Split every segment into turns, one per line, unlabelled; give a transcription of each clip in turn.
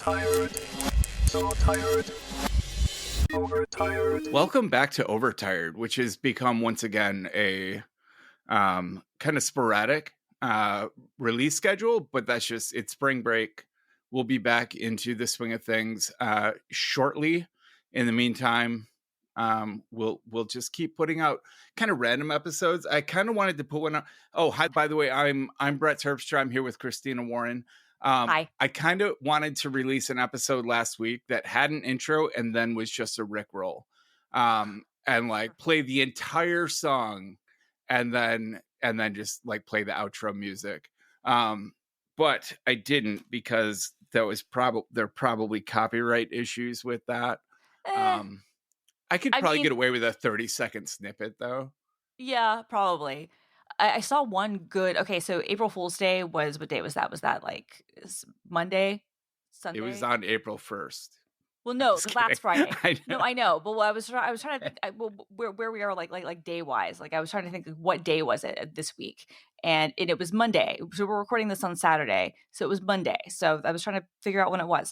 Overtired. So tired. Overtired.
Welcome back to Overtired, which has become once again a kind of sporadic release schedule, but that's just it's spring break. We'll be back into the swing of things shortly. In the meantime, we'll just keep putting out kind of random episodes. I kind of wanted to put one out. Oh, hi, by the way, I'm Brett Terpstra. I'm here with Christina Warren.
Hi.
I kind of wanted to release an episode last week that had an intro and then was just a Rickroll, and like play the entire song, and then just like play the outro music. But I didn't because there are probably copyright issues with that. I could probably get away with a 30-second snippet though.
Yeah, probably. I saw one good. Okay, so April Fool's Day was what day was that? Was that like Monday, Sunday?
It was on April 1st.
Well, no, because that's Friday.
I
No, I know. But I was trying to think where we are like day wise. Like I was trying to think what day was it this week, and it was Monday. So we're recording this on Saturday, so it was Monday. So I was trying to figure out when it was.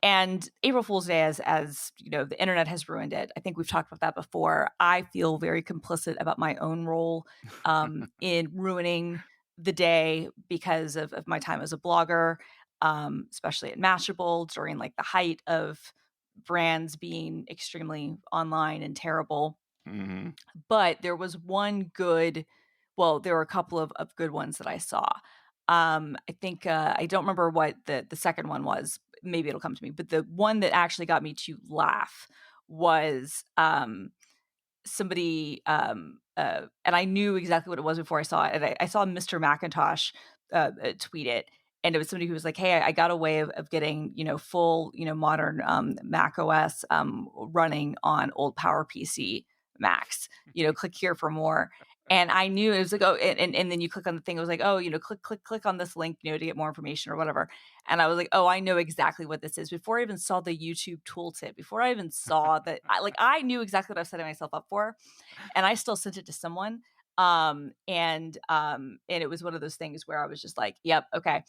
And April Fool's Day, as you know, the internet has ruined it. I think we've talked about that before. I feel very complicit about my own role in ruining the day because of my time as a blogger, especially at Mashable during like the height of brands being extremely online and terrible.
Mm-hmm.
But there was one good, well, there were a couple of good ones that I saw. I think I don't remember what the second one was. Maybe it'll come to me. But the one that actually got me to laugh was somebody, and I knew exactly what it was before I saw it. And I saw Mr. Macintosh tweet it, and it was somebody who was like, "Hey, I got a way of getting full modern Mac OS running on old PowerPC Macs. Click here for more." And I knew it was like, oh, and then you click on the thing. It was like, oh, click on this link, to get more information or whatever. And I was like, oh, I know exactly what this is. Before I even saw the YouTube tooltip, before I even saw that, I knew exactly what I was setting myself up for, and I still sent it to someone. And it was one of those things where I was just like, yep, okay.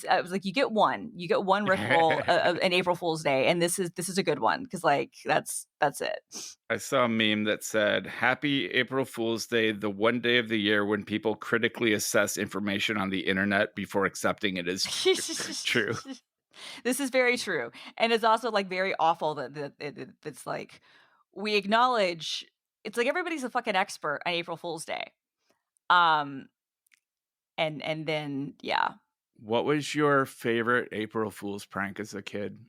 I was like, you get one Rickroll an April Fool's Day, and this is a good one because that's it.
I saw a meme that said, "Happy April Fool's Day, the one day of the year when people critically assess information on the internet before accepting it as true."
This is very true, and it's also like very awful that it's like we acknowledge. It's like everybody's a fucking expert on April Fool's Day. And then, yeah.
What was your favorite April Fool's prank as a kid?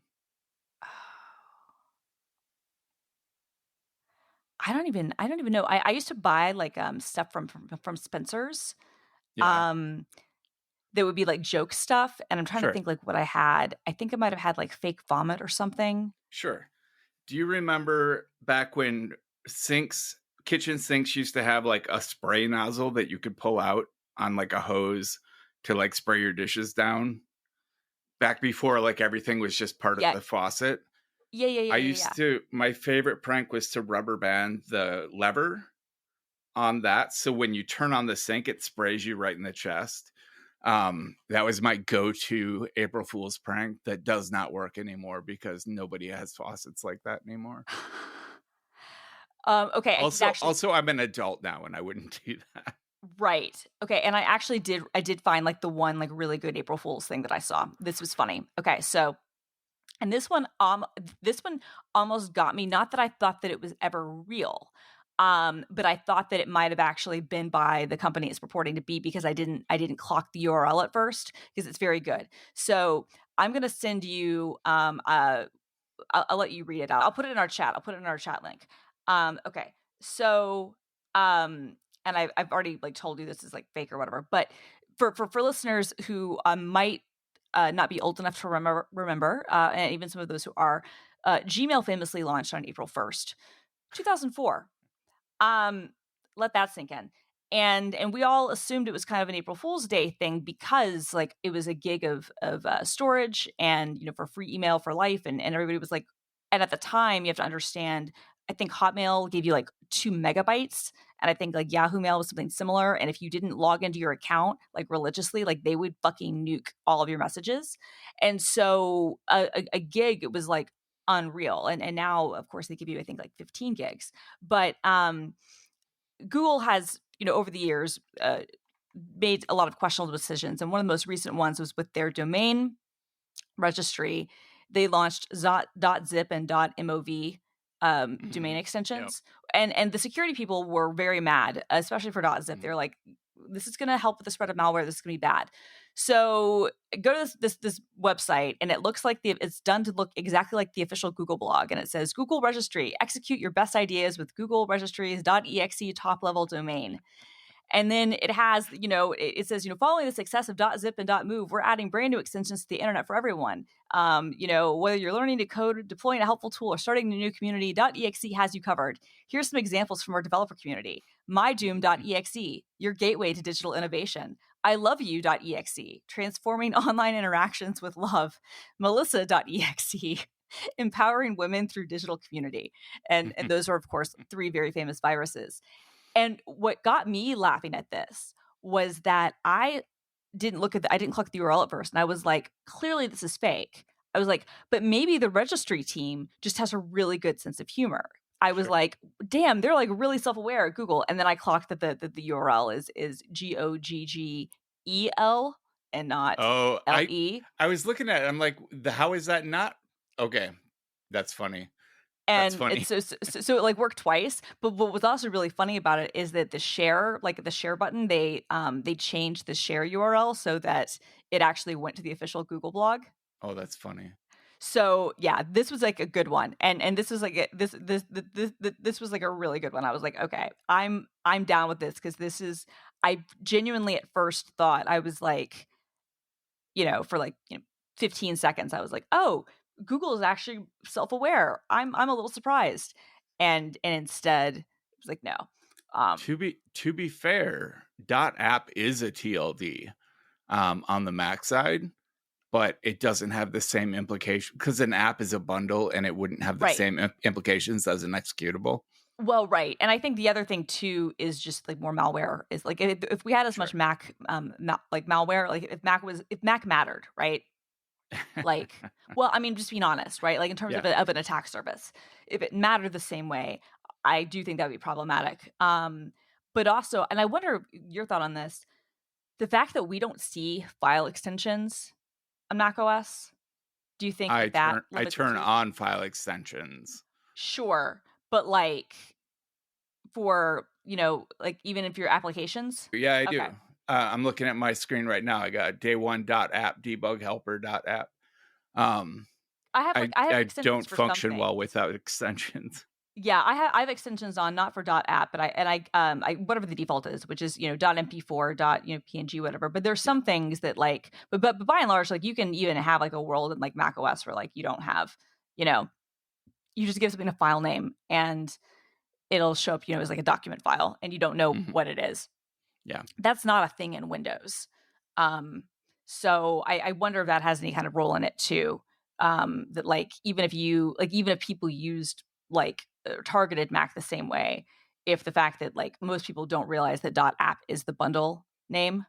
I don't even know. I used to buy like stuff from Spencer's.
Yeah.
That would be like joke stuff, and I'm trying
Sure.
to think like what I had. I think I might have had like fake vomit or something.
Sure. Do you remember back when kitchen sinks used to have like a spray nozzle that you could pull out on like a hose to like spray your dishes down? Back before like everything was just part of the faucet.
Yeah.
My favorite prank was to rubber band the lever on that. So when you turn on the sink, it sprays you right in the chest. That was my go-to April Fool's prank that does not work anymore because nobody has faucets like that anymore.
Okay.
Also, I'm an adult now and I wouldn't do that.
Right. Okay. And I did find like the one like really good April Fool's thing that I saw. This was funny. Okay. So, and this one almost got me. Not that I thought that it was ever real. But I thought that it might have actually been by the company it's purporting to be because I didn't clock the URL at first because it's very good. So I'm going to send you, I'll let you read it out. I'll put it in our chat. I'll put it in our chat link. Okay. So, and I've already like told you this is like fake or whatever, but for listeners who might not be old enough to remember, and even some of those who are, Gmail famously launched on April 1st, 2004. Let that sink in. And we all assumed it was kind of an April Fool's Day thing because like it was a gig of storage and for free email for life, and everybody was like, and at the time you have to understand I think Hotmail gave you like 2 megabytes, and I think like Yahoo Mail was something similar. And if you didn't log into your account like religiously, like they would fucking nuke all of your messages. And so a gig, it was like unreal. And now, of course, they give you I think like 15 gigs. But Google has, over the years, made a lot of questionable decisions, and one of the most recent ones was with their domain registry. They launched .zip and .mov domain extensions, and the security people were very mad, especially for .zip. They're like, "This is going to help with the spread of malware. This is going to be bad." So go to this website, and it looks like it's done to look exactly like the official Google blog, and it says Google Registry, execute your best ideas with Google Registries.exe top level domain. And then it has, it says, following the success of .zip and .move, we're adding brand new extensions to the internet for everyone. Whether you're learning to code, deploying a helpful tool, or starting a new community, .exe has you covered. Here's some examples from our developer community. MyDoom.exe, your gateway to digital innovation. I love you.exe, transforming online interactions with love. Melissa.exe, empowering women through digital community. And those are, of course, 3 very famous viruses. And what got me laughing at this was that I didn't click the URL at first, and I was like, clearly this is fake. I was like, but maybe the registry team just has a really good sense of humor. I was like, damn, they're like really self-aware at Google. And then I clocked that the URL is GOGGEL and not LE.
I was looking at it. I'm like, how is that not? Okay, that's funny.
And
That's funny.
so it like worked twice. But what was also really funny about it is that the share button, they changed the share URL so that it actually went to the official Google blog.
Oh, that's funny.
So yeah, this was like a good one, and this was like this was like a really good one. I was like, okay, I'm down with this, because this is, I genuinely at first thought, I was like, for like 15 seconds, I was like, oh, Google is actually self-aware. I'm a little surprised, and instead it was like, no.
To be fair, .app is a TLD on the Mac side, but it doesn't have the same implication, because an app is a bundle and it wouldn't have the same implications as an executable.
Well, right. And I think the other thing too is just like more malware is like, if we had as much Mac like malware, like if Mac mattered, right? Like, well, I mean, just being honest, right? Like in terms of an attack service, if it mattered the same way, I do think that would be problematic. But also, and I wonder your thought on this, the fact that we don't see file extensions on Mac OS. Do you think
I
limits
turn on file extensions?
Sure, but like for like even if your applications.
Yeah, I do. I'm looking at my screen right now. I got day1.app, debug helper.app. I don't function well without extensions.
Yeah, I have extensions on, not for .app, but I whatever the default is, which is .mp4, .png, whatever. But there's some things that like, but by and large, like you can even have like a world in like Mac OS where like you don't have, you just give something a file name and it'll show up, as like a document file, and you don't know what it is.
Yeah,
that's not a thing in Windows. So I wonder if that has any kind of role in it too. That like even if people used like targeted Mac the same way, if the fact that like most people don't realize that .app is the bundle name,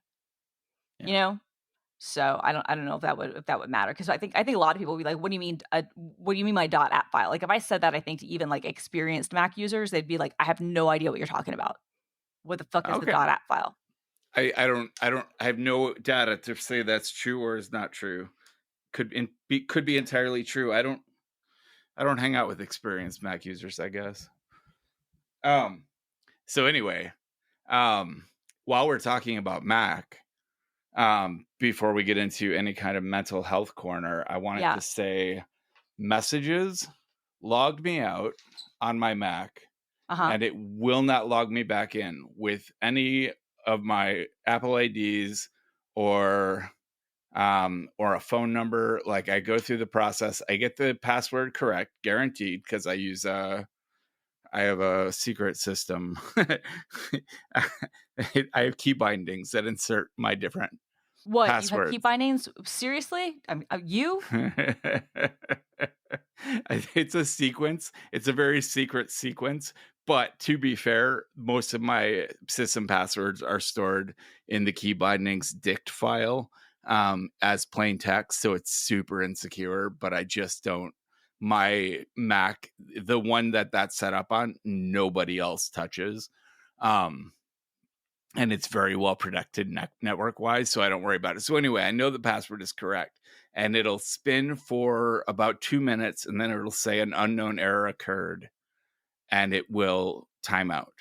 So I don't know if that would matter, because I think a lot of people would be like, what do you mean my .app file? Like if I said that, I think to even like experienced Mac users, they'd be like, I have no idea what you're talking about. What the fuck is the .app file?
I have no data to say that's true or is not true. Could be entirely true. I don't hang out with experienced Mac users, I guess. So anyway, while we're talking about Mac, before we get into any kind of mental health corner, I wanted to say Messages logged me out on my Mac, and it will not log me back in with any of my Apple IDs or a phone number. Like I go through the process, I get the password correct, guaranteed, because I have a secret system. I have key bindings that insert my different passwords.
You have key bindings? Seriously? You?
It's a sequence. It's a very secret sequence. But to be fair, most of my system passwords are stored in the key bindings dict file as plain text. So it's super insecure, but I just don't. My Mac, the one that's set up on, nobody else touches. Um, and it's very well protected network wise, so I don't worry about it. So anyway, I know the password is correct, and it'll spin for about 2 minutes, and then it'll say an unknown error occurred, and it will time out.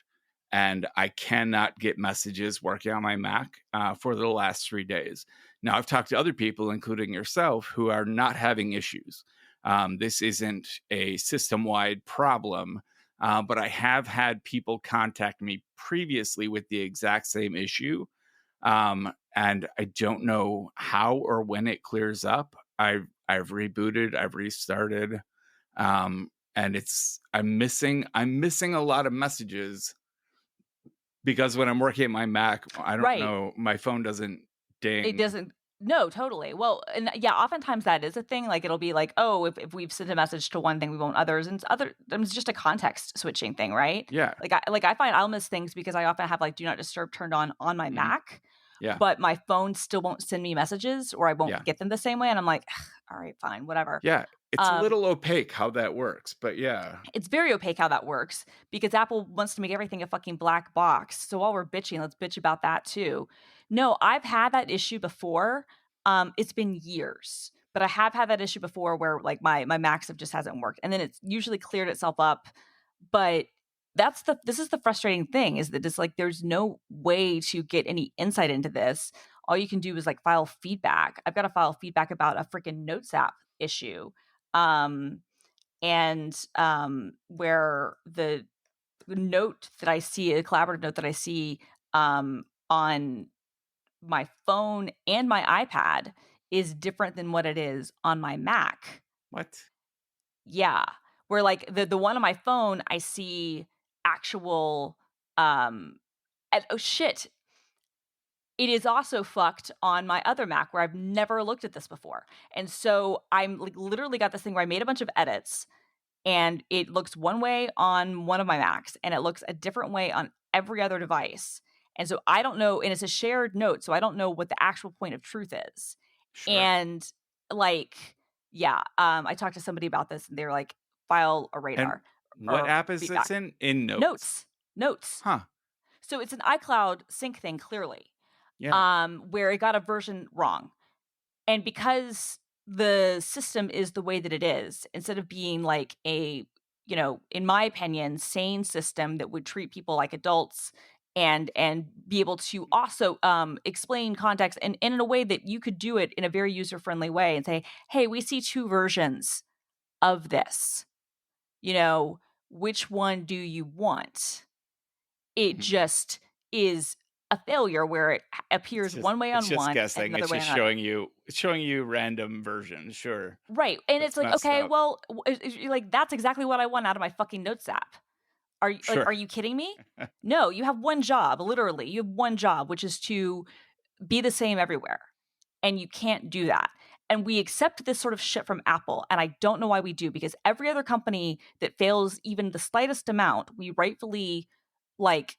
And I cannot get messages working on my Mac for the last 3 days. Now, I've talked to other people, including yourself, who are not having issues. This isn't a system-wide problem, but I have had people contact me previously with the exact same issue. And I don't know how or when it clears up. I've rebooted, I've restarted. And I'm missing a lot of messages because when I'm working at my Mac, I don't
Right.
know, my phone doesn't ding.
It doesn't. No, totally. Well, and yeah, oftentimes that is a thing. Like it'll be like, oh, if we've sent a message to one thing, we won't others, and it's just a context switching thing, right?
Yeah.
Like I find I'll miss things because I often have like do not disturb turned on my
Mhm.
Mac,
Yeah.
but my phone still won't send me messages, or I won't
Yeah.
get them the same way, and I'm like, all right, fine, whatever.
Yeah. It's a
Um,
little opaque how that works, but yeah.
it's very opaque how that works because Apple wants to make everything a fucking black box. So while we're bitching, let's bitch about that too. No, I've had that issue before. It's been years, but I have had that issue before where like my Mac stuff just hasn't worked, and then it's usually cleared itself up. But this is the frustrating thing is that it's like there's no way to get any insight into this. All you can do is like file feedback. I've got to file feedback about a freaking Notes app issue. Where the note that I see, a collaborative note that I see on my phone and my iPad is different than what it is on my Mac.
What?
Yeah. Where like the one on my phone, I see actual oh shit. It is also fucked on my other Mac where I've never looked at this before. And so I'm like literally got this thing where I made a bunch of edits and it looks one way on one of my Macs and it looks a different way on every other device. And so I don't know, and it's a shared note, so I don't know what the actual point of truth is.
Sure.
And like, yeah, I talked to somebody about this and they were like, file a
And
radar.
what
or
app is
feedback.
this in? In Notes.
Notes.
Huh.
So it's an iCloud sync thing, clearly.
Yeah.
Where it got a version wrong. And because the system is the way that it is, instead of being like a, in my opinion, sane system that would treat people like adults and be able to also explain context and in a way that you could do it in a very user friendly way and say, hey, we see two versions of this. Which one do you want? It
Mhm.
just is a failure where it appears one way
It's
on
just
one and
guessing.
another
It's
way on
just
another.
showing you random versions. Sure.
Right, and
That's
it's like,
messed
okay,
up.
well, you're like, that's exactly what I want out of my fucking Notes app.
Sure.
Are you kidding me? No, you have one job, literally. You have one job, which is to be the same everywhere, and you can't do that. And we accept this sort of shit from Apple, and I don't know why we do, because every other company that fails even the slightest amount, we rightfully, like,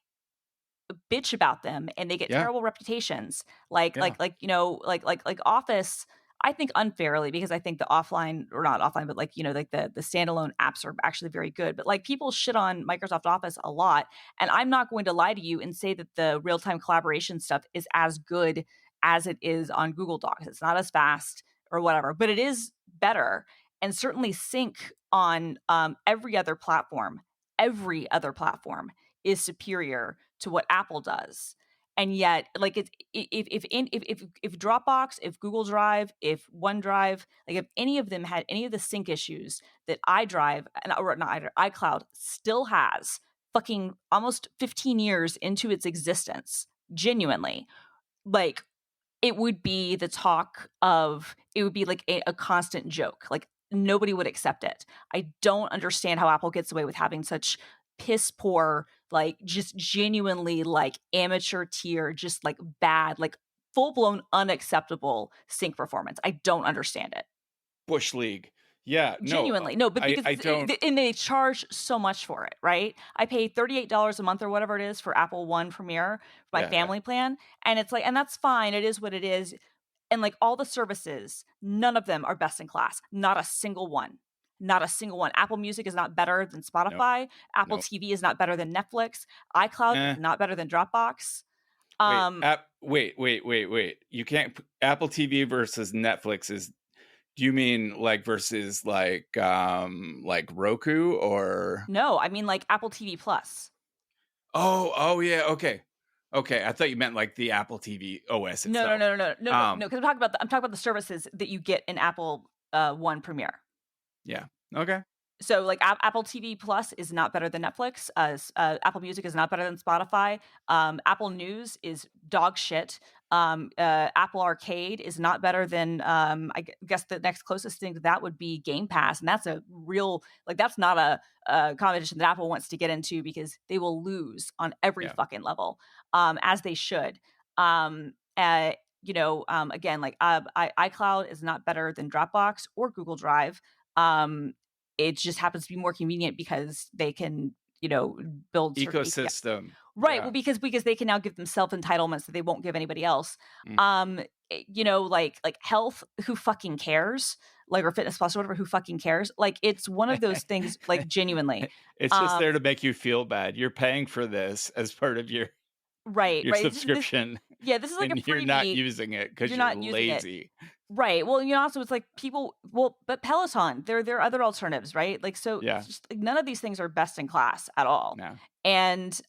bitch about them and they get
Yeah.
terrible reputations like
Yeah.
like Office. I think unfairly, because I think the offline, or not offline, but like like the standalone apps are actually very good, but like people shit on Microsoft Office a lot, and I'm not going to lie to you and say that the real-time collaboration stuff is as good as it is on Google Docs. It's not as fast or whatever, but it is better. And certainly sync on every other platform is superior to what Apple does. And yet, like, it's if Dropbox, if Google Drive, if OneDrive, like if any of them had any of the sync issues that iDrive or not iCloud still has, fucking almost 15 years into its existence, genuinely, like it would be the talk of, it would be like a constant joke. Like nobody would accept it. I don't understand how Apple gets away with having such piss poor, like just genuinely like amateur tier, just like bad, like full blown unacceptable sync performance. I don't understand it.
Bush League. Yeah, no,
Genuinely. No, but because
I don't.
and they charge so much for it, right? I pay $38 a month or whatever it is for Apple One Premiere, my
Yeah, yeah.
family plan, and it's like, and that's fine. It is what it is. And like all the services, none of them are best in class. Not a single one. Not a single one. Apple Music is not better than
No,
Spotify. Apple
no.
TV is not better than Netflix. iCloud is
Eh.
not better than Dropbox.
Wait,
Um,
wait. You can't Apple TV versus Netflix is do you mean like versus like Roku or
no, I mean like Apple TV Plus.
oh yeah, okay. Okay, I thought you meant like the Apple TV OS
No, no,
itself.
no, no, no, no, no, no.
Um
Because I'm talking about the services that you get in Apple One Premiere.
yeah. Okay.
So like Apple TV Plus is not better than Netflix. Apple Music is not better than Spotify. Apple News is dog shit. Apple Arcade is not better than. Guess the next closest thing to that would be Game Pass, and that's a real like that's not a competition that Apple wants to get into because they will lose on every
Yeah.
fucking level, as they should. Again, like iCloud is not better than Dropbox or Google Drive. It just happens to be more convenient because they can, build sort of API.
Ecosystem.
Right.
Yeah.
Well, because they can now give themselves entitlements that they won't give anybody else.
Mm.
Like health, who fucking cares? Like, or Fitness Plus or whatever, who fucking cares? Like, it's one of those things. Like, genuinely,
It's just there to make you feel bad. You're paying for this as part of your
right.
subscription.
This is like a
and
freebie.
you're not using it because you're
not using it.
lazy.
Right. Well, also it's like but Peloton, there are other alternatives, right? Like, so
Yeah.
it's just like none of these things are best in class at all.
No.
And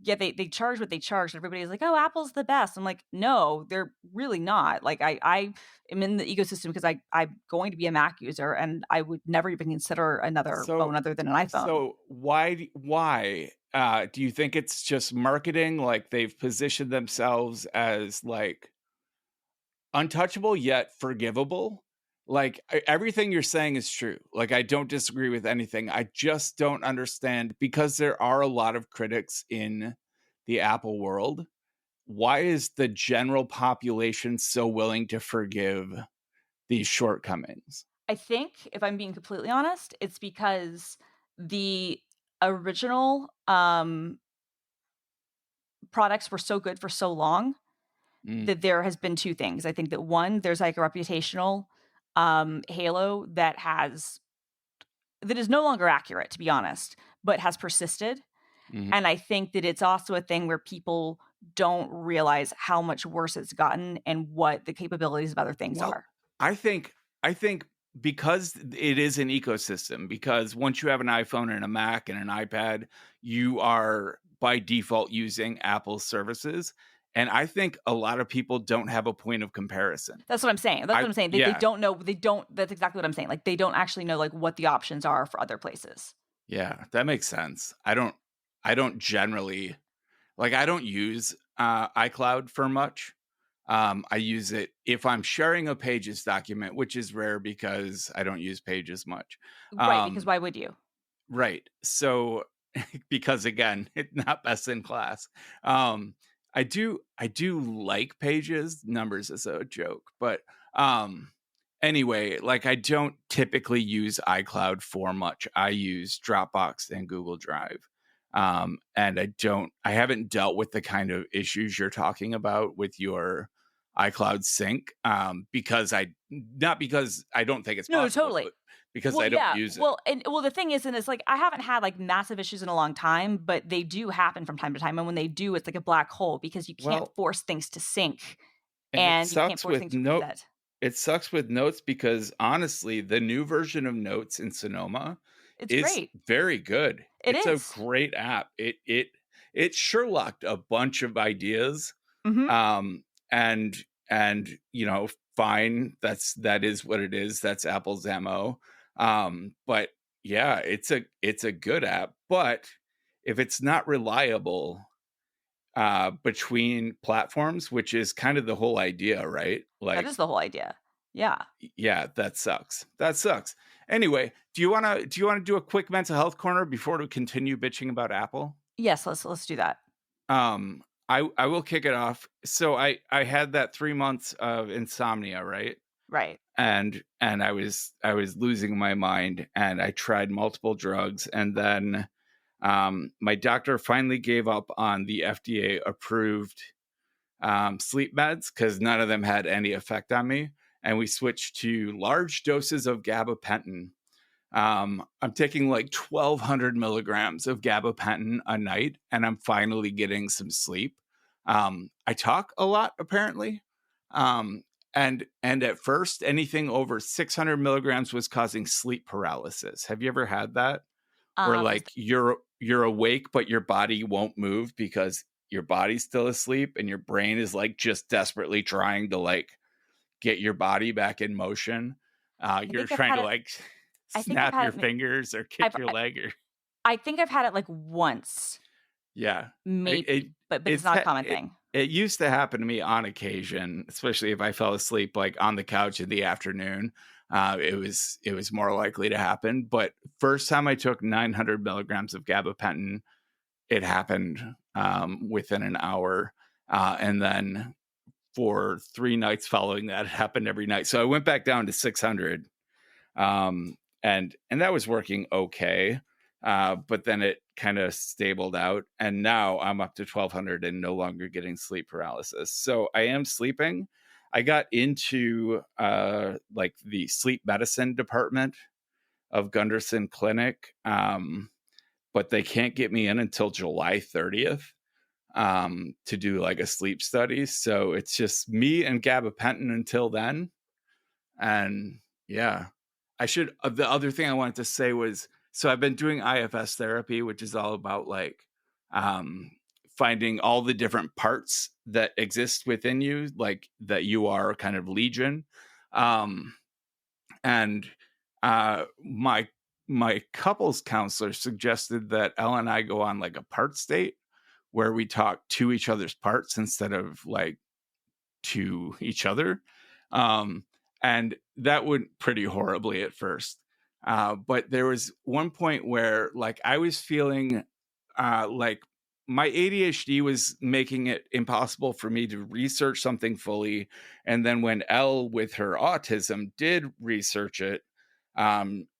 they charge what they charge. Everybody's like, oh, Apple's the best. I'm like, no, they're really not. Like I am in the ecosystem because I'm going to be a Mac user and I would never even consider another phone other than an iPhone.
So why do you think it's just marketing? Like they've positioned themselves as like untouchable yet forgivable? Like everything you're saying is true. Like I don't disagree with anything. I just don't understand because there are a lot of critics in the Apple world. Why is the general population so willing to forgive these shortcomings?
I think, if I'm being completely honest, it's because the original products were so good for so long that there has been two things. I think that one, there's like a reputational halo that is no longer accurate, to be honest, but has persisted.
Mm-hmm.
And I think that it's also a thing where people don't realize how much worse it's gotten and what the capabilities of other things are.
I think because it is an ecosystem, because once you have an iPhone and a Mac and an iPad, you are by default using Apple's services. And I think a lot of people don't have a point of comparison.
That's what I'm saying. They don't know. That's exactly what I'm saying. Like they don't actually know like what the options are for other places.
Yeah, that makes sense. I don't generally I don't use iCloud for much. I use it if I'm sharing a Pages document, which is rare because I don't use Pages much.
Right, because why would you?
Right. So because again, it's not best in class. I do like Pages. Numbers is a joke, but anyway, like I don't typically use iCloud for much. I use Dropbox and Google Drive. And I haven't dealt with the kind of issues you're talking about with your iCloud sync. Because not because I don't think it's possible,
totally.
but because I don't use it.
Well, the thing is, and it's like I haven't had like massive issues in a long time, but they do happen from time to time. And when they do, it's like a black hole because you can't force things to sync, and you can't force things to reset.
It sucks with Notes because honestly, the new version of Notes in Sonoma is
great.
Very good. It's
is
a great app. It Sherlocked a bunch of ideas.
Mm-hmm.
And fine. That is what it is. That's Apple's MO. But yeah, it's a good app. But if it's not reliable between platforms, which is kind of the whole idea, right? Like
that is the whole idea. Yeah.
Yeah, that sucks. Anyway, do you want to do a quick mental health corner before we continue bitching about Apple?
Yes, let's do that.
I will kick it off. So I had that 3 months of insomnia, right?
Right.
and I was losing my mind, and I tried multiple drugs, and then my doctor finally gave up on the FDA approved sleep meds because none of them had any effect on me, and we switched to large doses of gabapentin. I'm taking like 1,200 milligrams of gabapentin a night, and I'm finally getting some sleep. I talk a lot, apparently. Um, and at first, anything over 600 milligrams was causing sleep paralysis. Have you ever had that? Where
Is
like you're awake, but your body won't move because your body's still asleep, and your brain is like just desperately trying to like get your body back in motion.
I
You're
think I've
trying
had
to
it.
like
I think I've
snap
had
your
it.
fingers or kick
I've.
your leg or
I think I've had it like once,
yeah. It
maybe, but it's
it's
not a
ha-
common thing.
it used to happen to me on occasion, especially if I fell asleep like on the couch in the afternoon. It was more likely to happen. But first time I took 900 milligrams of gabapentin, it happened within an hour, and then for 3 nights following that, it happened every night. So I went back down to 600, and that was working okay, but then it kind of stabled out, and now I'm up to 1,200 and no longer getting sleep paralysis. So I am sleeping. I got into like the sleep medicine department of Gunderson Clinic, but they can't get me in until July 30th to do like a sleep study. So it's just me and gabapentin until then. And yeah, I should. The other thing I wanted to say was, so I've been doing IFS therapy, which is all about like um, finding all the different parts that exist within you, like that you are kind of legion. Um, and my couples counselor suggested that Elle and I go on like a part state where we talk to each other's parts instead of like to each other. Um, and that went pretty horribly at first. But there was one point where like I was feeling like my ADHD was making it impossible for me to research something fully. And then when Elle with her autism did research it,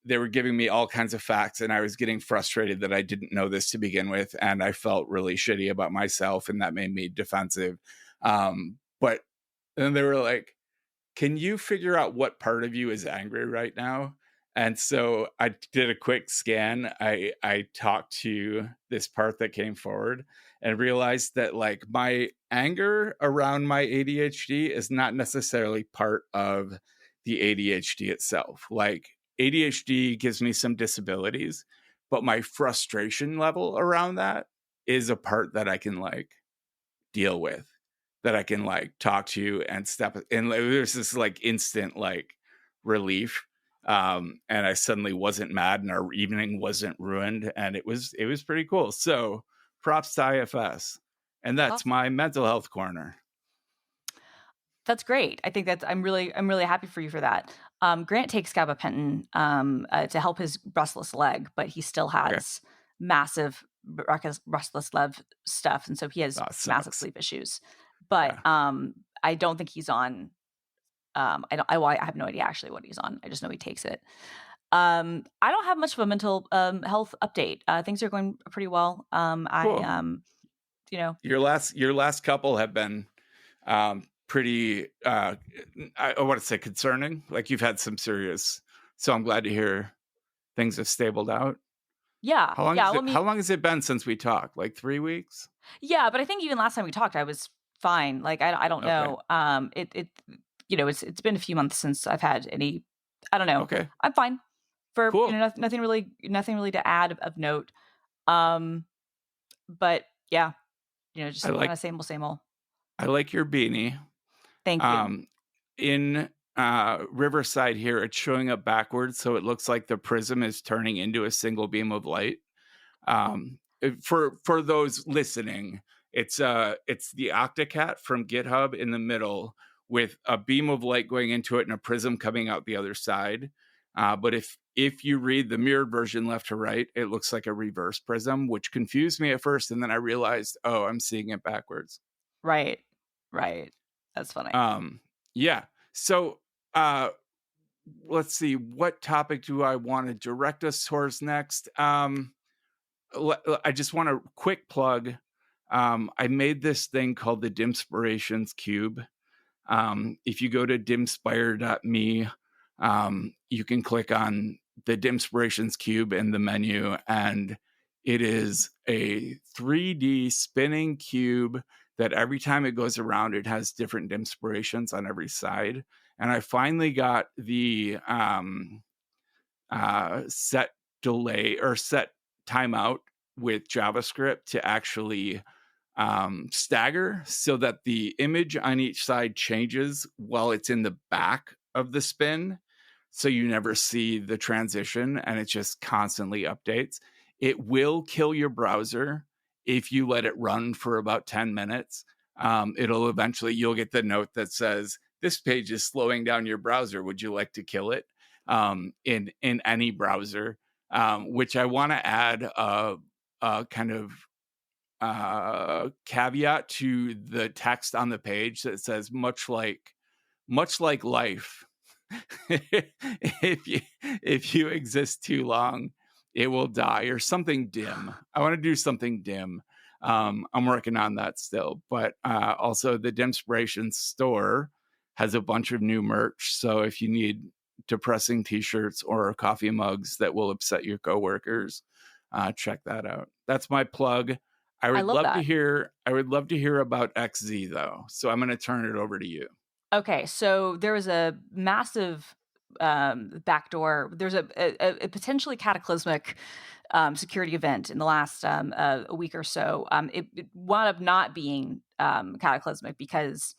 they were giving me all kinds of facts, and I was getting frustrated that I didn't know this to begin with. And I felt really shitty about myself, and that made me defensive. But then they were like, can you figure out what part of you is angry right now? And so I did a quick scan. I talked to this part that came forward and realized that like my anger around my ADHD is not necessarily part of the ADHD itself. Like ADHD gives me some disabilities, but my frustration level around that is a part that I can like deal with, that I can like talk to you and step and like, there's this like instant like relief. And I suddenly wasn't mad, and our evening wasn't ruined, and it was pretty cool. So props to IFS. And that's
Awesome.
my mental health corner.
That's great. I think I'm really happy for you for that. Grant takes gabapentin to help his restless leg, but he still
Okay.
has massive restless leg stuff, and so he has
That
massive
sucks.
sleep issues. But
Yeah.
I don't think he's on. I have no idea actually what he's on. I just know he takes it. I don't have much of a mental health update. Things are going pretty well.
Cool.
You know,
Your last couple have been pretty I want to say concerning. Like you've had some serious, so I'm glad to hear things have stabled out.
yeah, yeah. Well, I
How
mean,
long has it been since we talked? Like 3 weeks?
yeah, but I think even last time we talked, I was fine. Like I don't
Okay.
know. It's been a few months since I've had any. I don't know.
Okay.
I'm fine for
Cool.
nothing really to add of note. Um, but yeah,
I
just kind
like
of same old.
I like your beanie.
Thank you.
In Riverside here, it's showing up backwards, so it looks like the prism is turning into a single beam of light. For those listening, it's the Octocat from GitHub in the middle with a beam of light going into it and a prism coming out the other side. But if you read the mirrored version left to right, it looks like a reverse prism, which confused me at first, and then I realized, oh, I'm seeing it backwards.
Right, right. That's funny.
Yeah. So uh, let's see, what topic do I want to direct us towards next? I just want a quick plug. I made this thing called the Dimspirations Cube. If you go to dimspire.me, you can click on the Dimspirations Cube in the menu, and it is a 3D spinning cube that every time it goes around, it has different Dimspirations on every side. And I finally got the set delay or set timeout with JavaScript to actually stagger so that the image on each side changes while it's in the back of the spin. So you never see the transition and it just constantly updates. It will kill your browser if you let it run for about 10 minutes. It'll eventually, you'll get the note that says, this page is slowing down your browser. Would you like to kill it? In any browser, which I want to add a kind of caveat to the text on the page that says much like life. if you exist too long, it will die, or something dim. I want to do something dim. I'm working on that still, but also the Dimspiration store has a bunch of new merch. So if you need depressing t-shirts or coffee mugs that will upset your coworkers, check that out. That's my plug. I would love to hear about XZ though. So I'm going to turn it over to you.
Okay, so there was a massive backdoor. There's a potentially cataclysmic security event in the last a week or so. It wound up not being cataclysmic because,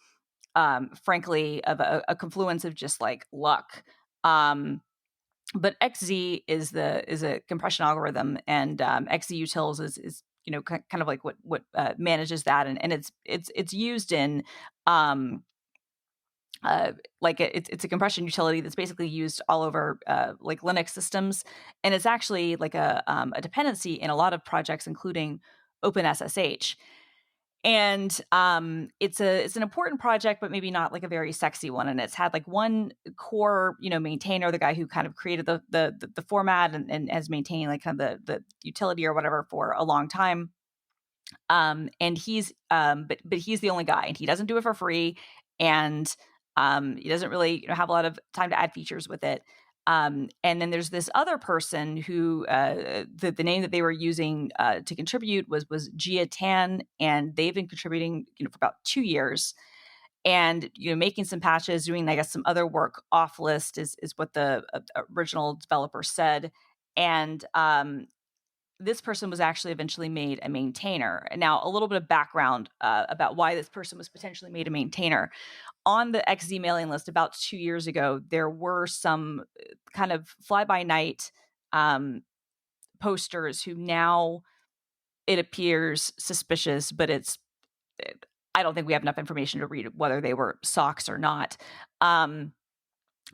frankly, of a confluence of just like luck. But XZ is a compression algorithm, and XZ utils is kind of like what manages that, and it's used in like it's a compression utility that's basically used all over like Linux systems, and it's actually like a dependency in a lot of projects, including OpenSSH. And it's an important project, but maybe not like a very sexy one. And it's had like one core maintainer, the guy who kind of created the format and has maintained like kind of the utility or whatever for a long time. And he's but he's the only guy, and he doesn't do it for free, and he doesn't really have a lot of time to add features with it. And then there's this other person who the name that they were using to contribute was Gia Tan, and they've been contributing for about 2 years, and making some patches, doing I guess some other work off list is what the original developer said. And this person was actually eventually made a maintainer. And now a little bit of background about why this person was potentially made a maintainer. On the XZ mailing list about 2 years ago, there were some kind of fly-by-night posters who now it appears suspicious, but I don't think we have enough information to read whether they were socks or not.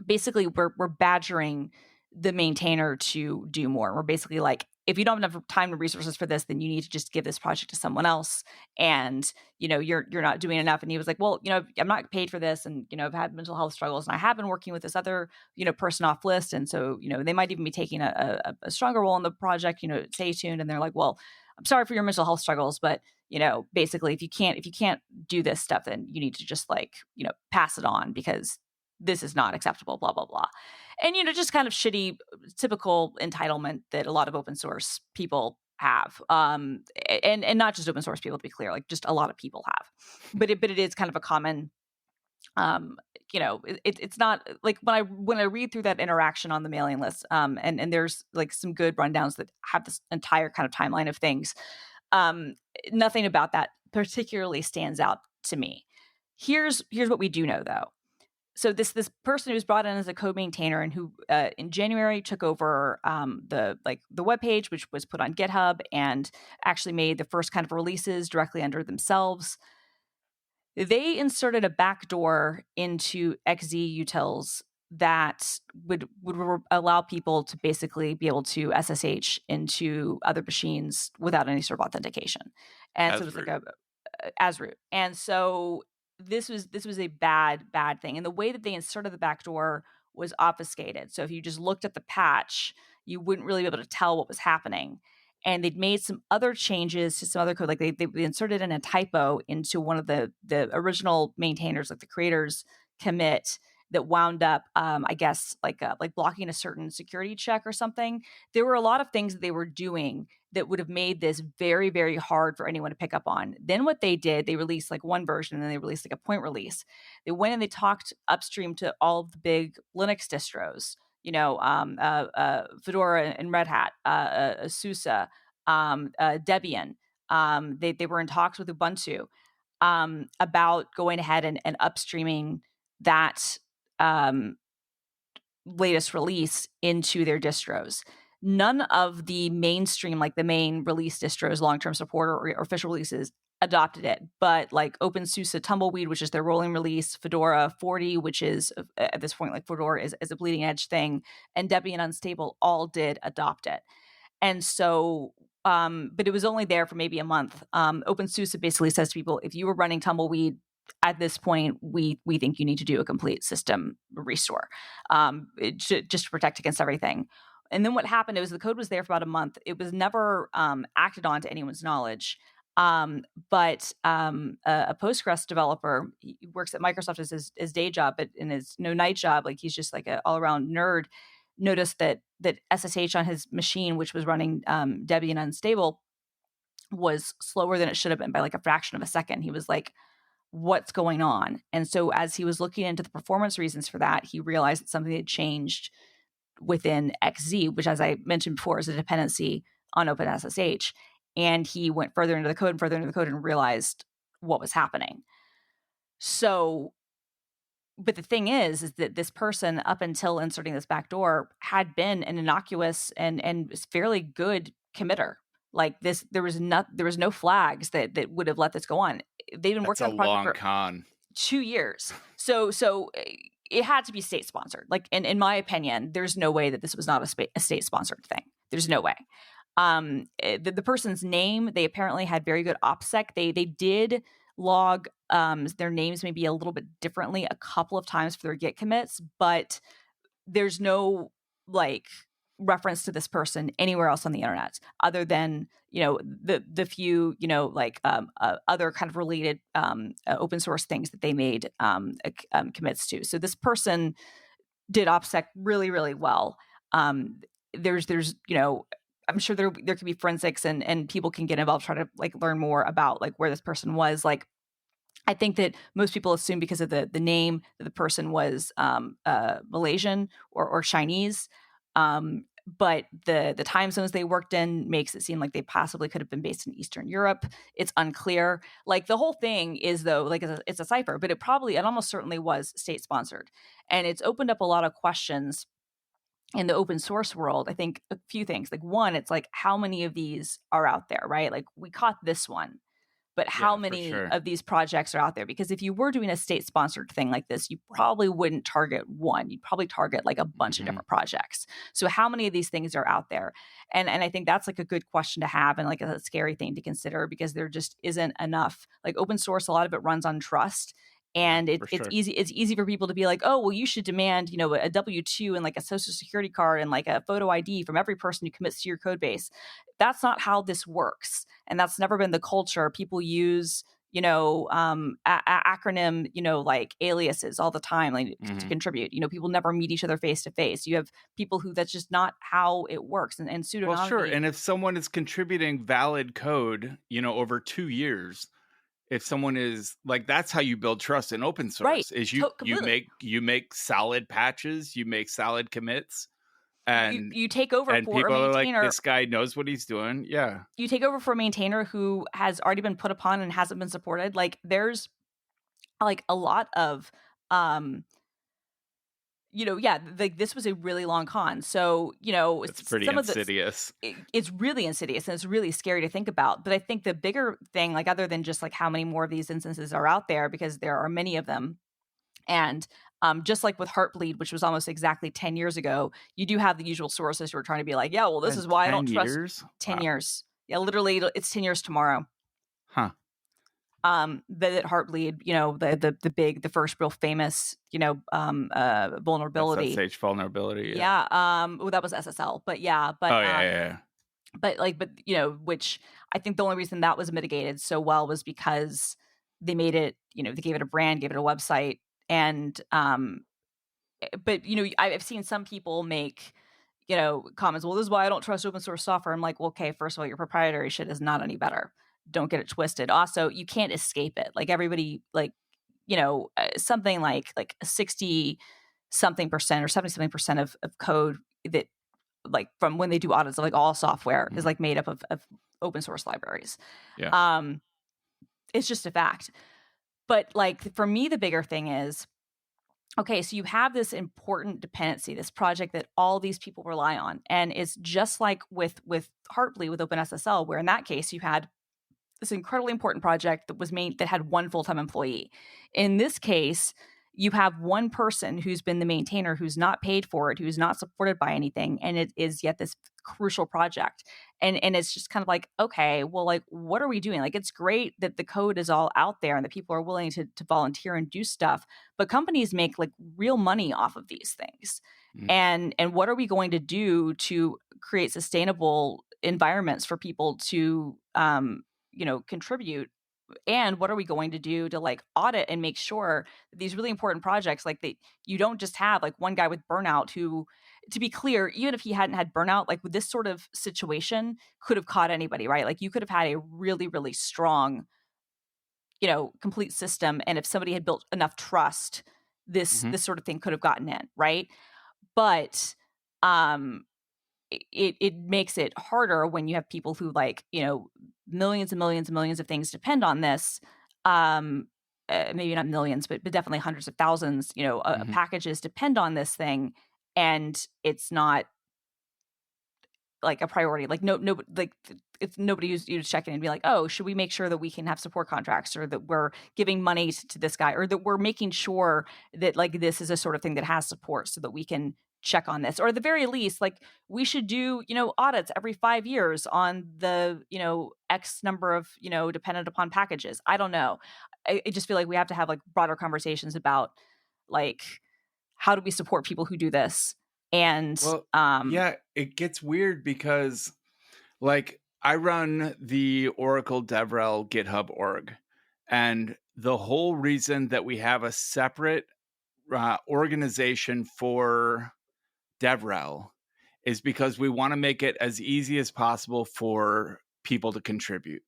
Basically, we're badgering the maintainer to do more. We're basically like, if you don't have enough time and resources for this, then you need to just give this project to someone else. And, you're not doing enough. And he was like, well, I'm not paid for this. And, I've had mental health struggles, and I have been working with this other, person off list. And so, they might even be taking a stronger role in the project, stay tuned. And they're like, well, I'm sorry for your mental health struggles, but, basically if you can't do this stuff, then you need to just like, pass it on, because this is not acceptable, blah, blah, blah. And, just kind of shitty, typical entitlement that a lot of open source people have. And not just open source people, to be clear, like just a lot of people have. But it is kind of a common, it's not like when I read through that interaction on the mailing list, and there's like some good rundowns that have this entire kind of timeline of things. Nothing about that particularly stands out to me. Here's what we do know, though. So this person who's brought in as a code maintainer, and who in January took over the webpage, which was put on GitHub, and actually made the first kind of releases directly under themselves. They inserted a backdoor into XZ utils that would allow people to basically be able to SSH into other machines without any sort of authentication. And so it was like as root. And so this was a bad thing, and the way that they inserted the backdoor was obfuscated. So if you just looked at the patch, you wouldn't really be able to tell what was happening. And they'd made some other changes to some other code, like they inserted in a typo into one of the original maintainers, like the creators commit, that wound up, I guess, like blocking a certain security check or something. There were a lot of things that they were doing that would have made this very, very hard for anyone to pick up on. Then what they did, they released like one version, and then they released like a point release. They went and they talked upstream to all of the big Linux distros, Fedora and Red Hat, SUSE, Debian. They were in talks with Ubuntu about going ahead and upstreaming that latest release into their distros. None of the mainstream, like the main release distros, long-term support or official releases, adopted it. But like OpenSUSE Tumbleweed, which is their rolling release, Fedora 40, which is at this point like Fedora is a bleeding edge thing, and Debian Unstable all did adopt it. And so, but it was only there for maybe a month. OpenSUSE basically says to people, if you were running Tumbleweed at this point, we think you need to do a complete system restore, just to protect against everything. And then what happened was the code was there for about a month. It was never acted on to anyone's knowledge. But a Postgres developer, he works at Microsoft as his day job, but in his night job, like he's just like an all around nerd, noticed that SSH on his machine, which was running Debian Unstable, was slower than it should have been by like a fraction of a second. He was like, what's going on? And so as he was looking into the performance reasons for that, he realized that something had changed within XZ, which, as I mentioned before, is a dependency on OpenSSH. And he went further into the code and realized what was happening. So, but the thing is that this person, up until inserting this backdoor, had been an innocuous and fairly good committer. Like this, there was no flags that would have let this go on. They've been working on the project for
con. 2
years. So it had to be state sponsored. Like in my opinion, there's no way that this was not a state sponsored thing. There's no way. The person's name, they apparently had very good OPSEC. They did log their names maybe a little bit differently a couple of times for their Git commits, but there's no like reference to this person anywhere else on the internet other than the few other kind of related open source things that they made commits to. So this person did OPSEC really, really well. There's I'm sure there could be forensics and people can get involved, try to like learn more about like where this person was. Like I think that most people assume because of the name that the person was Malaysian or Chinese. But the time zones they worked in makes it seem like they possibly could have been based in Eastern Europe. It's unclear. Like the whole thing is, though, like it's a cipher, but it almost certainly was state sponsored. And it's opened up a lot of questions in the open source world. I think a few things. Like one, it's like how many of these are out there, right? Like we caught this one. But how many of these projects are out there? Because if you were doing a state-sponsored thing like this, you probably wouldn't target one. You'd probably target like a bunch of different projects. So how many of these things are out there? And I think that's like a good question to have and like a scary thing to consider because there just isn't enough. Like open source, a lot of it runs on trust. And it's easy for people to be like, oh, well, you should demand, a W-2 and like a social security card and like a photo ID from every person who commits to your code base. That's not how this works. And that's never been the culture. People use, acronym, like aliases all the time, like to contribute. People never meet each other face to face. You have people who that's just not how it works. And pseudonymity.
Well, sure. And if someone is contributing valid code, over 2 years, if someone is like, that's how you build trust in open source,
right.
is you make solid patches, you make solid commits, and
you take over
and
for
people
a maintainer.
Are like, this guy knows what he's doing. Yeah,
you take over for a maintainer who has already been put upon and hasn't been supported. Like there's like a lot of like this was a really long con. So,
it's pretty insidious.
It's really insidious and it's really scary to think about. But I think the bigger thing, like other than just like how many more of these instances are out there, because there are many of them. And just like with Heartbleed, which was almost exactly 10 years ago, you do have the usual sources who are trying to be like, yeah, well, this is why I don't trust 10 years. Yeah, literally it's 10 years tomorrow.
Huh.
That Heartbleed, the first real famous, vulnerability.
SSH vulnerability.
Yeah. Well, that was SSL, but yeah,
Oh yeah.
which I think the only reason that was mitigated so well was because they made it, they gave it a brand, gave it a website, and but I've seen some people make comments. Well, this is why I don't trust open source software. I'm like, well, okay, first of all, your proprietary shit is not any better. Don't get it twisted. Also, you can't escape it. Like everybody, something like 60 something percent or 70 something percent of code that like from when they do audits of like all software is like made up of open source libraries.
Yeah.
It's just a fact. But like for me, the bigger thing is, okay, so you have this important dependency, this project that all these people rely on. And it's just like with Heartbleed, with OpenSSL, where in that case you had this incredibly important project that had one full-time employee. In this case, you have one person who's been the maintainer, who's not paid for it, who's not supported by anything, and it is yet this crucial project. And it's just kind of like, okay, well, like, what are we doing? Like, it's great that the code is all out there and that people are willing to volunteer and do stuff, but companies make like real money off of these things. And what are we going to do to create sustainable environments for people to contribute? And what are we going to do to like audit and make sure that these really important projects, like you don't just have like one guy with burnout who, to be clear, even if he hadn't had burnout, like with this sort of situation could have caught anybody, right? Like you could have had a really, really strong, complete system. And if somebody had built enough trust, this sort of thing could have gotten in, right? But it makes it harder when you have people who like, millions and millions and millions of things depend on this. Maybe not millions, but definitely hundreds of thousands, packages depend on this thing. And it's not like a priority. Like like it's nobody who's checking and be like, oh, should we make sure that we can have support contracts, or that we're giving money to this guy, or that we're making sure that like this is a sort of thing that has support so that we can check on this, or at the very least, like we should do, audits every 5 years on the, X number of, dependent upon packages. I don't know. I just feel like we have to have like broader conversations about like, how do we support people who do this? And
yeah, it gets weird because like I run the Oracle DevRel GitHub org, and the whole reason that we have a separate organization for DevRel is because we want to make it as easy as possible for people to contribute,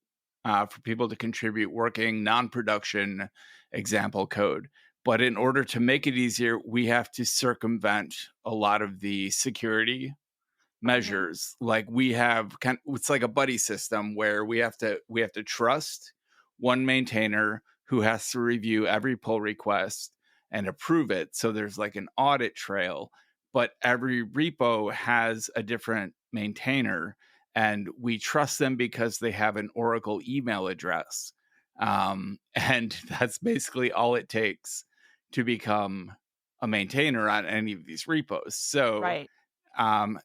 working non-production example code. But in order to make it easier, we have to circumvent a lot of the security measures. Like we have it's like a buddy system where we have to trust one maintainer who has to review every pull request and approve it. So there's like an audit trail, but every repo has a different maintainer, and we trust them because they have an Oracle email address. And that's basically all it takes to become a maintainer on any of these repos. So
right.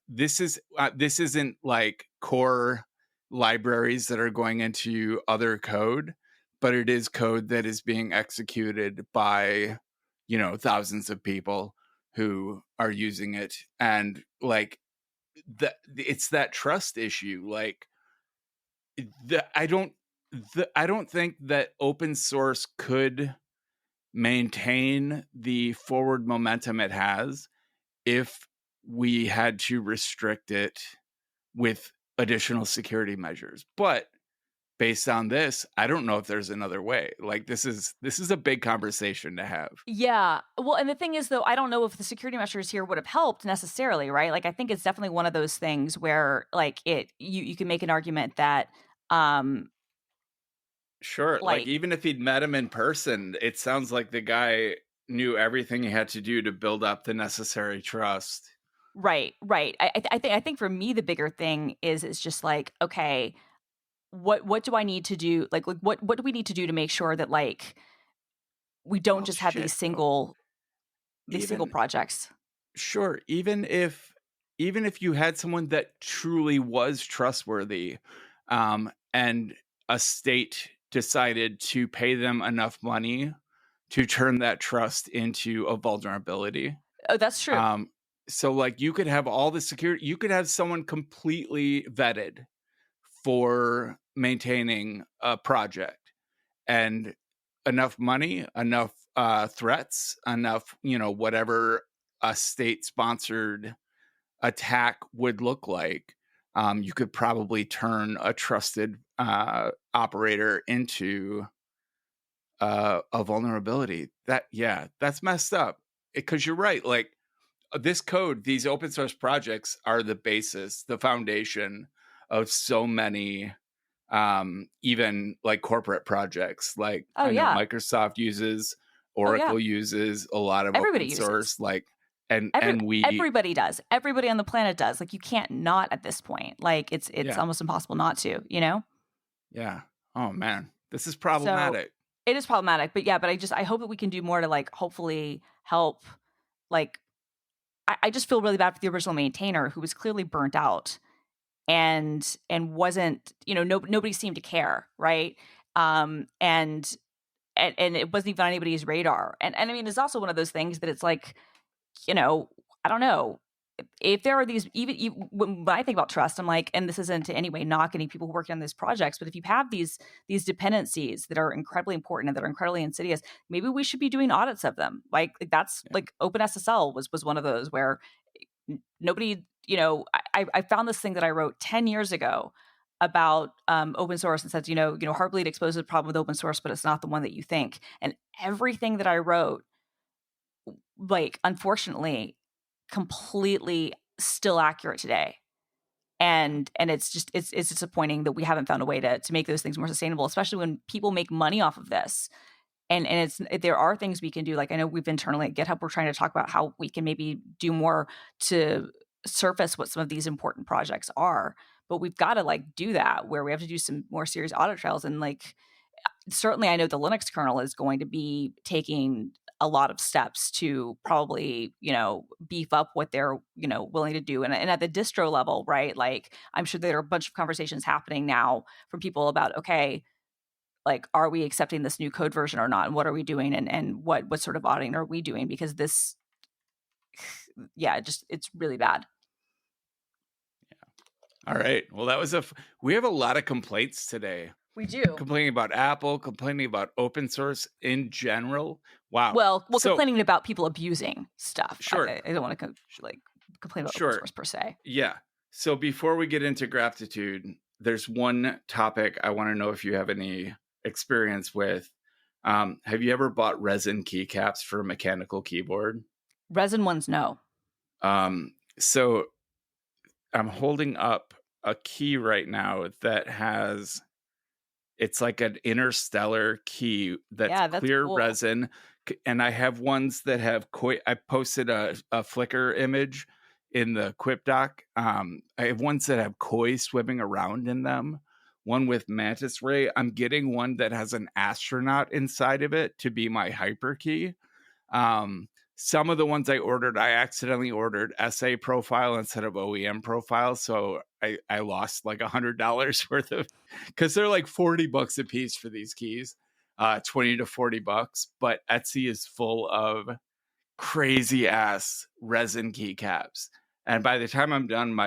This isn't like core libraries that are going into other code, but it is code that is being executed by, thousands of people who are using it. And like it's that trust issue. Like I don't think that open source could maintain the forward momentum it has if we had to restrict it with additional security measures. But based on this, I don't know if there's another way. Like this is a big conversation to have.
Yeah. Well, and the thing is though, I don't know if the security measures here would have helped necessarily, right? Like I think it's definitely one of those things where like you can make an argument that
Sure. Like even if he'd met him in person, it sounds like the guy knew everything he had to do to build up the necessary trust.
Right. I think for me the bigger thing is just like, okay, what do I need to do? Like what do we need to do to make sure that like we don't just have these single projects?
Sure. Even if you had someone that truly was trustworthy, and a state decided to pay them enough money to turn that trust into a vulnerability.
Oh, that's true.
So like you could have all the security, you could have someone completely vetted for maintaining a project, and enough money, enough threats, enough, whatever a state sponsored attack would look like. You could probably turn a trusted operator into a vulnerability. That's messed up. Because you're right. Like this code, these open source projects are the basis, the foundation of so many even like corporate projects. Like
Oh
I know
yeah.
Microsoft uses,
Oh yeah.
Oracle uses a lot of
Everybody
open
uses.
source, like and we
Everybody does. Everybody on the planet does. Like you can't not at this point. Like it's
Yeah.
almost impossible not to,
Yeah. Oh man, this is
So
problematic.
it is problematic, but I hope that we can do more to like hopefully help. Like I just feel really bad for the original maintainer who was clearly burnt out and wasn't, nobody seemed to care, right? And it wasn't even on anybody's radar. And I mean, it's also one of those things that it's like, I don't know. If there are these, even when I think about trust, I'm like, and this isn't to any way knock any people who work on these projects, but if you have these dependencies that are incredibly important and that are incredibly insidious, maybe we should be doing audits of them. Like that's like OpenSSL was one of those where nobody, I found this thing that I wrote 10 years ago about open source and says, Heartbleed exposes a problem with open source, but it's not the one that you think. And everything that I wrote, like, unfortunately, completely still accurate today. And it's just it's disappointing that we haven't found a way to make those things more sustainable, especially when people make money off of this. And there are things we can do. Like I know we've internally at GitHub, we're trying to talk about how we can maybe do more to surface what some of these important projects are. But we've got to like do that where we have to do some more serious audit trails. And like certainly I know the Linux kernel is going to be taking a lot of steps to probably, beef up what they're, willing to do. And at the distro level, right? Like I'm sure there are a bunch of conversations happening now from people about, okay, like, are we accepting this new code version or not? And what are we doing? And what sort of auditing are we doing? Because this, it's really bad.
All right. Well, that was we have a lot of complaints today.
We do.
Complaining about Apple, complaining about open source in general. Wow.
Well, complaining about people abusing stuff.
Sure.
I don't want to complain about open source per se.
Yeah. So before we get into gratitude, there's one topic I want to know if you have any experience with. Have you ever bought resin keycaps for a mechanical keyboard?
Resin ones, no.
So I'm holding up a key right now that has, it's like an interstellar key that's clear
cool.
resin. And I have ones that have I posted a Flickr image in the Quip doc. I have ones that have koi swimming around in them. One with mantis ray. I'm getting one that has an astronaut inside of it to be my hyper key. Some of the ones I ordered, I accidentally ordered SA profile instead of OEM profile. So I lost like $100 worth of, because they're like $40 a piece for these keys, 20 to $40. But Etsy is full of crazy ass resin keycaps. And by the time I'm done,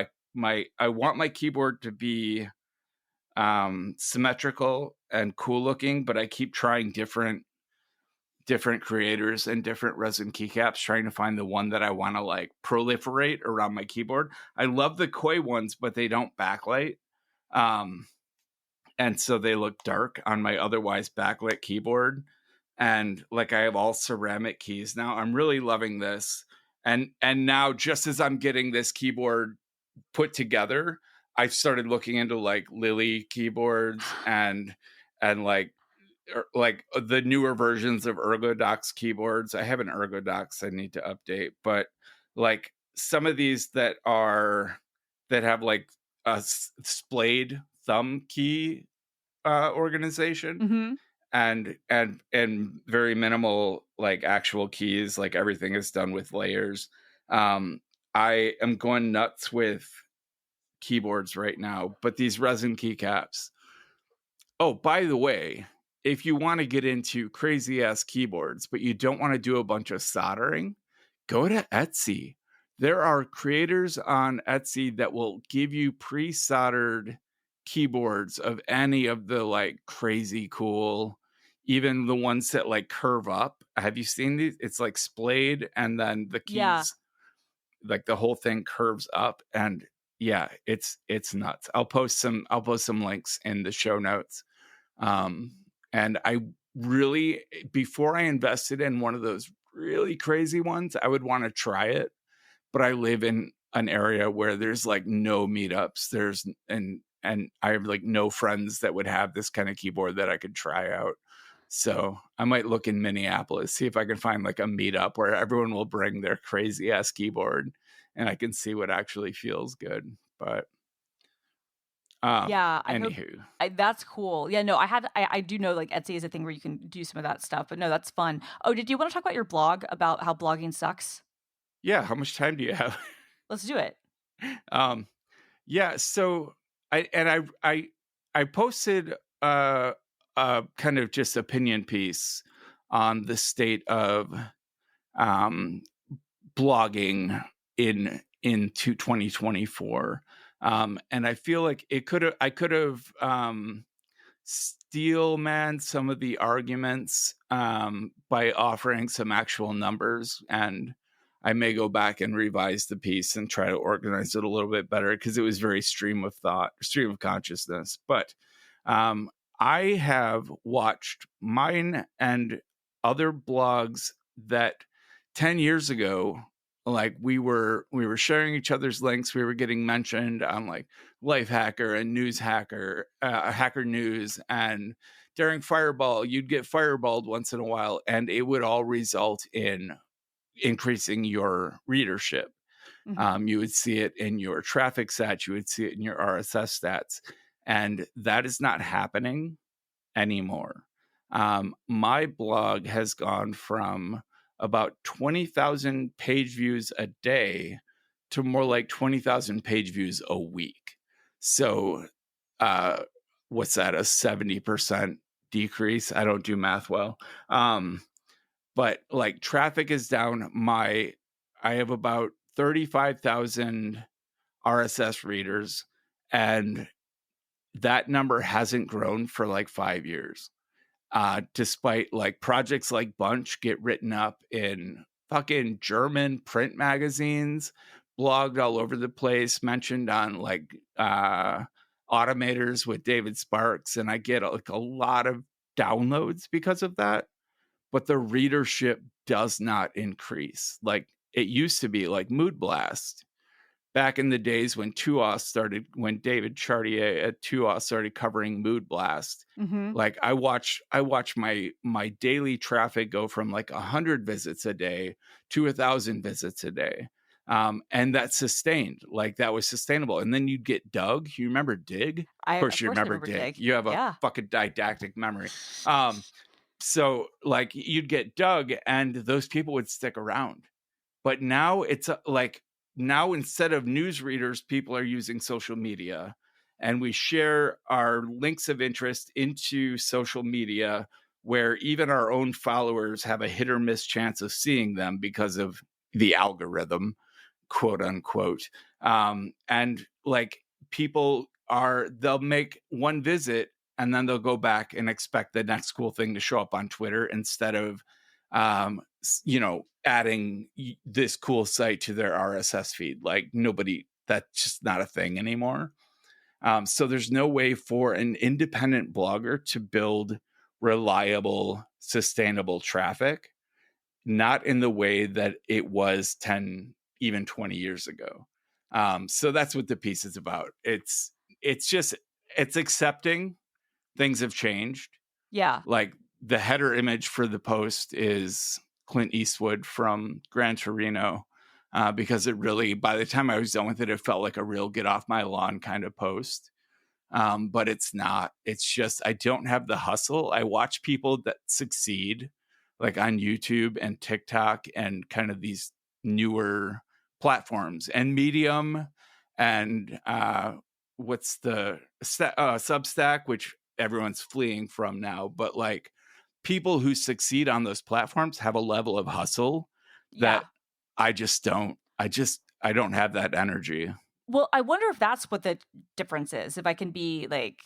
I want my keyboard to be symmetrical and cool looking, but I keep trying different creators and different resin keycaps, trying to find the one that I want to like proliferate around my keyboard. I love the koi ones, but they don't backlight. And so they look dark on my otherwise backlit keyboard. And like I have all ceramic keys now. I'm really loving this. And now just as I'm getting this keyboard put together, I started looking into like Lily keyboards and like the newer versions of Ergodox keyboards. I have an Ergodox I need to update, but like some of these that have like a splayed thumb key organization, and very minimal like actual keys, like everything is done with layers. I am going nuts with keyboards right now, but these resin keycaps, Oh, by the way, if you want to get into crazy ass keyboards, but you don't want to do a bunch of soldering, go to Etsy. There are creators on Etsy that will give you pre-soldered keyboards of any of the like crazy cool, even the ones that like curve up. Have you seen these? It's like splayed and then the
Yeah.
keys, like the whole thing curves up, and yeah, it's nuts. I'll post some links in the show notes. um, and I really, before I invested in one of those really crazy ones, I would want to try it. But I live in an area where there's like no meetups. And I have like no friends that would have this kind of keyboard that I could try out. So I might look in Minneapolis, see if I can find like a meetup where everyone will bring their crazy ass keyboard and I can see what actually feels good. But
Yeah, I hope
anywho.
that's cool. Yeah, no, I do know like Etsy is a thing where you can do some of that stuff, but no, that's fun. Oh, did you want to talk about your blog about how blogging sucks?
Yeah, how much time do you have?
Let's do it.
um yeah, so I posted kind of just opinion piece on the state of um blogging into 2024. And I feel like I could have steel man some of the arguments by offering some actual numbers, and I may go back and revise the piece and try to organize it a little bit better because it was very stream of consciousness. But um, I have watched mine and other blogs that 10 years ago, like we were sharing each other's links, we were getting mentioned on like Life Hacker and News Hacker, Hacker News, and during Fireball, you'd get fireballed once in a while, and it would all result in increasing your readership.
Mhm.
You would see it in your traffic stats, you would see it in your RSS stats, and that is not happening anymore. My blog has gone from about 20,000 page views a day to more like 20,000 page views a week. So, uh, what's that, a 70% decrease? I don't do math well. But like traffic is down. I have about 35,000 RSS readers, and that number hasn't grown for like 5 years. Despite like projects like Bunch get written up in fucking German print magazines, blogged all over the place, mentioned on like automators with David Sparks, and I get like a lot of downloads because of that. But the readership does not increase like it used to be. Like Mood Blast back in the days when David Chartier at Tuas started covering Mood Blast,
Mhm.
like I watch my daily traffic go from like 100 visits a day to 1,000 visits a day. And that's sustained, like that was sustainable. And then you'd get Doug. You remember Dig? Of
I
course
of
you
course I
remember
remember
Dig.
Dig.
You have a
Yeah.
fucking didactic memory. So like you'd get Doug and those people would stick around. But now it's like now instead of news readers, people are using social media, and we share our links of interest into social media where even our own followers have a hit or miss chance of seeing them because of the algorithm, quote unquote. And like they'll make one visit and then they'll go back and expect the next cool thing to show up on Twitter instead of adding this cool site to their RSS feed. Like nobody, that's just not a thing anymore. So there's no way for an independent blogger to build reliable, sustainable traffic, not in the way that it was 10, even 20 years ago. So that's what the piece is about. It's accepting things have changed.
Yeah.
Like the header image for the post is Clint Eastwood from Gran Torino, because it really, by the time I was done with it, it felt like a real get off my lawn kind of post. But it's not. It's just I don't have the hustle. I watch people that succeed, like on YouTube and TikTok and kind of these newer platforms and Medium and what's the Substack, which everyone's fleeing from now, but like people who succeed on those platforms have a level of hustle
Yeah.
that I just don't. I don't have that energy.
Well, I wonder if that's what the difference is. If I can be like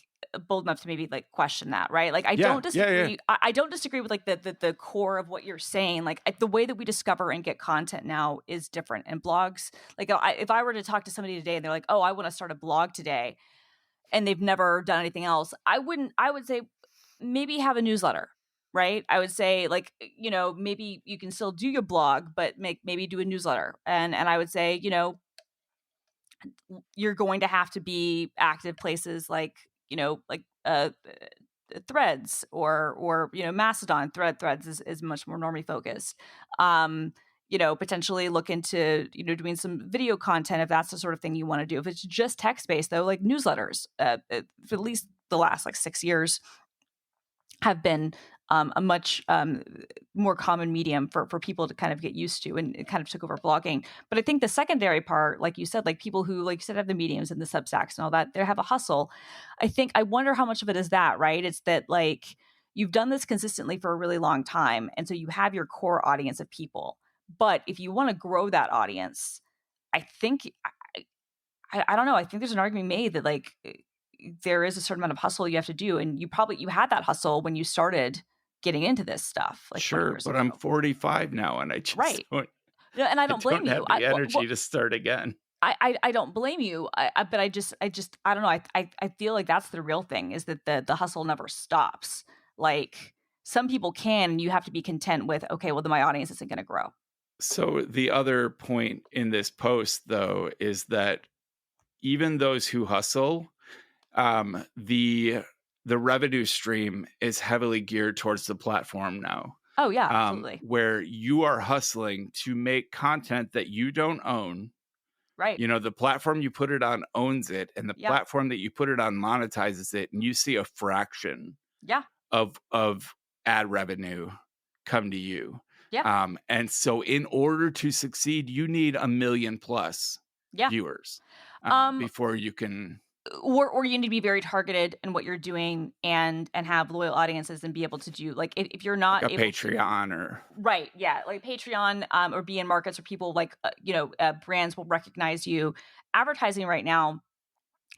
bold enough to maybe like question that, right? Like I
Yeah,
don't
yeah, yeah.
disagree. I don't disagree with like the core of what you're saying. Like the way that we discover and get content now is different. And blogs, like if I were to talk to somebody today and they're like, "Oh, I want to start a blog today," and they've never done anything else, I would say maybe have a newsletter, right? I would say like, maybe you can still do your blog, but maybe do a newsletter. And I would say, you're going to have to be active places like, like Threads or Mastodon. Threads is much more normie focused. Potentially look into doing some video content if that's the sort of thing you want to do. If it's just text based though, like newsletters, for at least the last like 6 years have been a much more common medium for people to kind of get used to, and it kind of took over blogging. But I think the secondary part, like you said, like people who, like you said, have the mediums and the Substacks and all that, they have a hustle. I wonder how much of it is that, right? It's that like you've done this consistently for a really long time, and so you have your core audience of people. But if you want to grow that audience, I think I don't know. I think there's an argument made that like there is a certain amount of hustle you have to do, and you had that hustle when you started getting into this stuff like 20
Sure,
years
but
ago.
I'm 45 now, and I just
Right.
don't.
No, and I
I
don't blame
don't
you.
have the energy to start again.
I don't blame you. But I just I don't know. I feel like that's the real thing, is that the hustle never stops. Like some people can, and you have to be content with, okay, well then my audience isn't going to grow.
So the other point in this post, though, is that even those who hustle, the revenue stream is heavily geared towards the platform now.
Oh yeah, absolutely.
Where you are hustling to make content that you don't own.
Right.
The platform you put it on owns it, and the
Yeah.
platform that you put it on monetizes it, and you see a fraction
Yeah.
of ad revenue come to you.
Yeah.
And so in order to succeed, you need 1 million plus
Yeah.
viewers
Um
before you can.
or you need to be very targeted in what you're doing and have loyal audiences and be able to do like if you're not
Like a
able
Patreon or
right, yeah, like Patreon, or be in markets where people like brands will recognize you. Advertising right now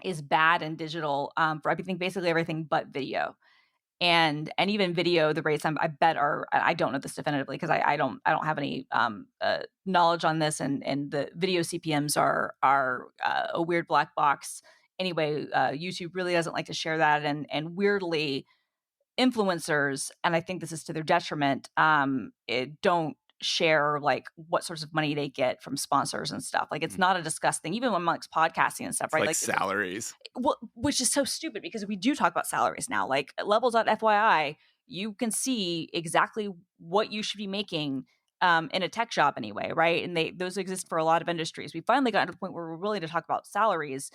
is bad in digital, for everything, basically everything but video. And even video, the rates I bet are, I don't know this definitively because I don't have any knowledge on this, and the video CPMs are a weird black box. Anyway, YouTube really doesn't like to share that, and weirdly, influencers, and I think this is to their detriment, don't share like what sorts of money they get from sponsors and stuff. Like it's not a discussed thing, even amongst podcasting and stuff,
it's
right?
like salaries.
Well, which is so stupid because we do talk about salaries now. Like levels.fyi, you can see exactly what you should be making in a tech job anyway, right? And those exist for a lot of industries. We finally got to the point where we're willing to talk about salaries,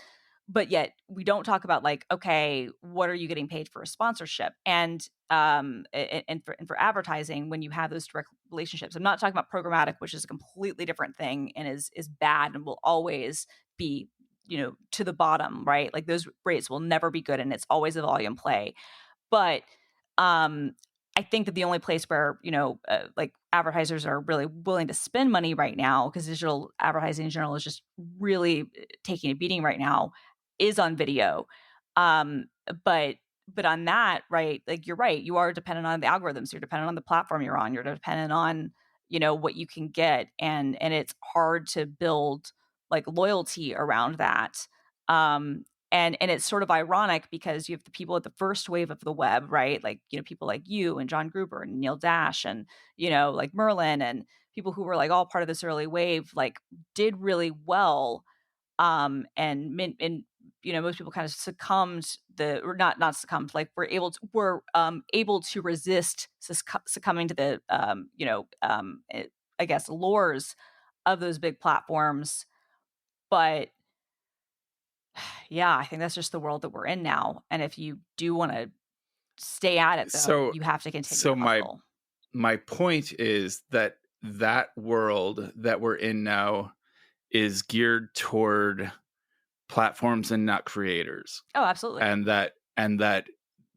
but yet we don't talk about like, okay, what are you getting paid for a sponsorship? And for advertising, when you have those direct relationships. I'm not talking about programmatic, which is a completely different thing and is bad and will always be to the bottom, right? Like those rates will never be good, and it's always a volume play. But I think that the only place where like advertisers are really willing to spend money right now, because digital advertising in general is just really taking a beating right now, is on video. But on that, right, like you're right, you are dependent on the algorithms, you're dependent on the platform you're on, you're dependent on what you can get, and it's hard to build like loyalty around that. And it's sort of ironic because you have the people at the first wave of the web, right? Like, people like you and John Gruber and Neil Dash and, like Merlin and people who were like all part of this early wave, like did really well. And most people kind of succumbed or not succumbed, like were able to resist succumbing to the, I guess, lures of those big platforms. But yeah, I think that's just the world that we're in now. And if you do want to stay at it, though,
So
you have to continue
so
to hustle.
my point is that world that we're in now is geared toward platforms and not creators.
Oh, absolutely.
And that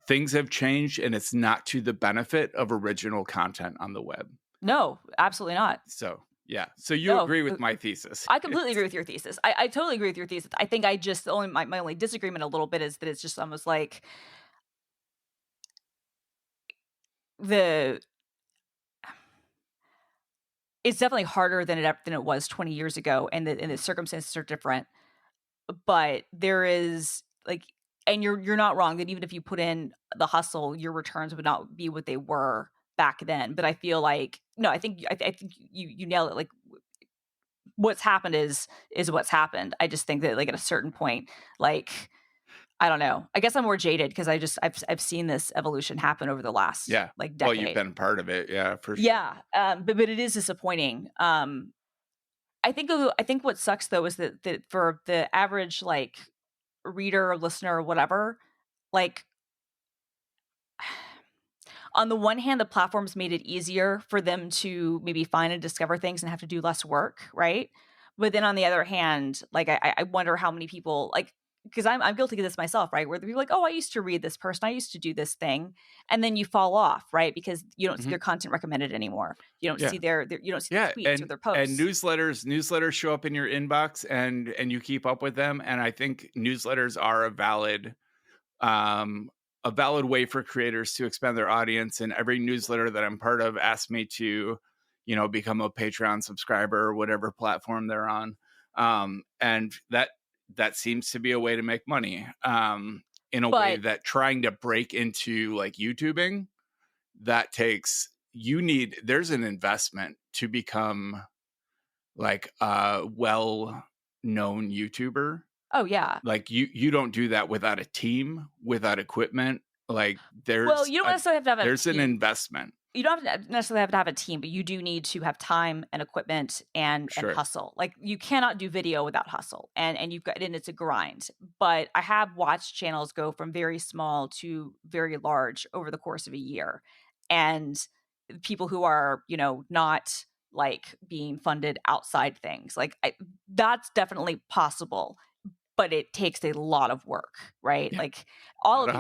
things have changed, and it's not to the benefit of original content on the web.
No, absolutely not.
So yeah. So you
No,
agree with my thesis?
I completely agree with your thesis. I totally agree with your thesis. I think I just only my only disagreement a little bit is that it's just almost like the it's definitely harder than it was 20 years ago, and the circumstances are different. But there is like, and you're not wrong that even if you put in the hustle, your returns would not be what they were back then. But I feel like no, I think you nailed it. Like what's happened is what's happened. I just think that like at a certain point, like I don't know. I guess I'm more jaded because I've seen this evolution happen over the last
Yeah.
like
Well,
decade.
you've been part of it. Yeah, for sure.
Yeah, but it is disappointing. I think what sucks though is that for the average like reader or listener or whatever, like on the one hand, the platforms made it easier for them to maybe find and discover things and have to do less work, right? But then on the other hand, like I wonder how many people like because I'm guilty of this myself, right? Where people like, oh, I used to read this person, I used to do this thing, and then you fall off, right? Because you don't see their content recommended anymore. You don't see their you don't see their tweets or their posts.
And newsletters show up in your inbox, and you keep up with them. And I think newsletters are a valid way for creators to expand their audience. And every newsletter that I'm part of asks me to, become a Patreon subscriber or whatever platform they're on. And that seems to be a way to make money. In a way that trying to break into like YouTubing, there's an investment to become like a well-known YouTuber.
Oh yeah.
Like you don't do that without a team, without equipment. Like you don't
necessarily have to have
there's an investment.
You don't necessarily have to have a team, but you do need to have time and equipment and hustle. Like you cannot do video without hustle, and it's a grind. But I have watched channels go from very small to very large over the course of a year, and people who are not like being funded outside things that's definitely possible. But it takes a lot of work, right?
Yeah.
Like a lot of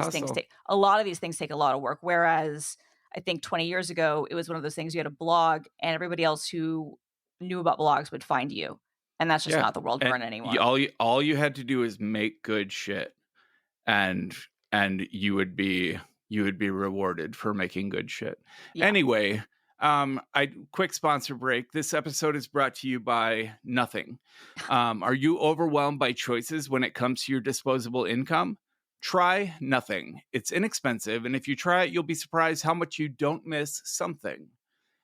these things take a lot of work. Whereas I think 20 years ago, it was one of those things you had a blog and everybody else who knew about blogs would find you. And that's just not the world we're in anymore.
All you had to do is make good shit, and you would be rewarded for making good shit. Yeah. Anyway, quick sponsor break. This episode is brought to you by nothing. Are you overwhelmed by choices when it comes to your disposable income? Try nothing. It's inexpensive, and if you try it, you'll be surprised how much you don't miss something.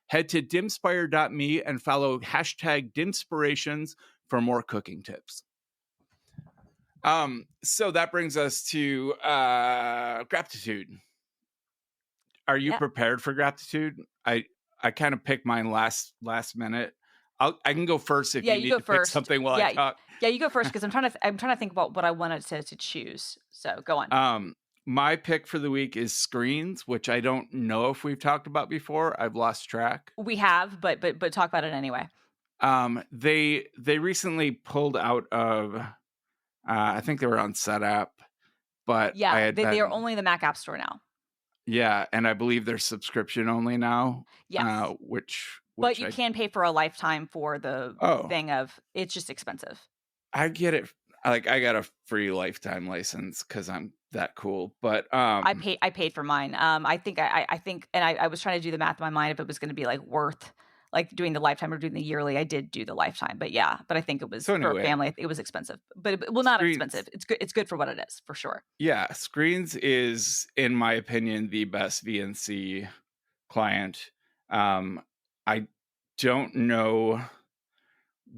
Head to dimspire.me and follow #Dimspirations for more cooking tips. So that brings us to gratitude. Are you prepared for gratitude? I kind of picked mine last minute. I can go first if you need to pick something while I talk.
Yeah, you go first because I'm trying to think about what I wanted to choose. So go on.
My pick for the week is screens, which I don't know if we've talked about before. I've lost track.
We have, but talk about it anyway.
They recently pulled out of. I think they were on SetApp, but
yeah, they are only in the Mac App Store now.
Yeah, and I believe they're subscription only now.
Yes. But you can pay for a lifetime for the thing of it's just expensive.
I get it. Like I got a free lifetime license because I'm that cool. But
I paid for mine. I think I was trying to do the math in my mind if it was going to be like worth like doing the lifetime or doing the yearly. I did do the lifetime, but I think it was for a family. It was expensive, but not expensive. It's good. It's good for what it is, for sure.
Yeah, Screens is, in my opinion, the best VNC client. I don't know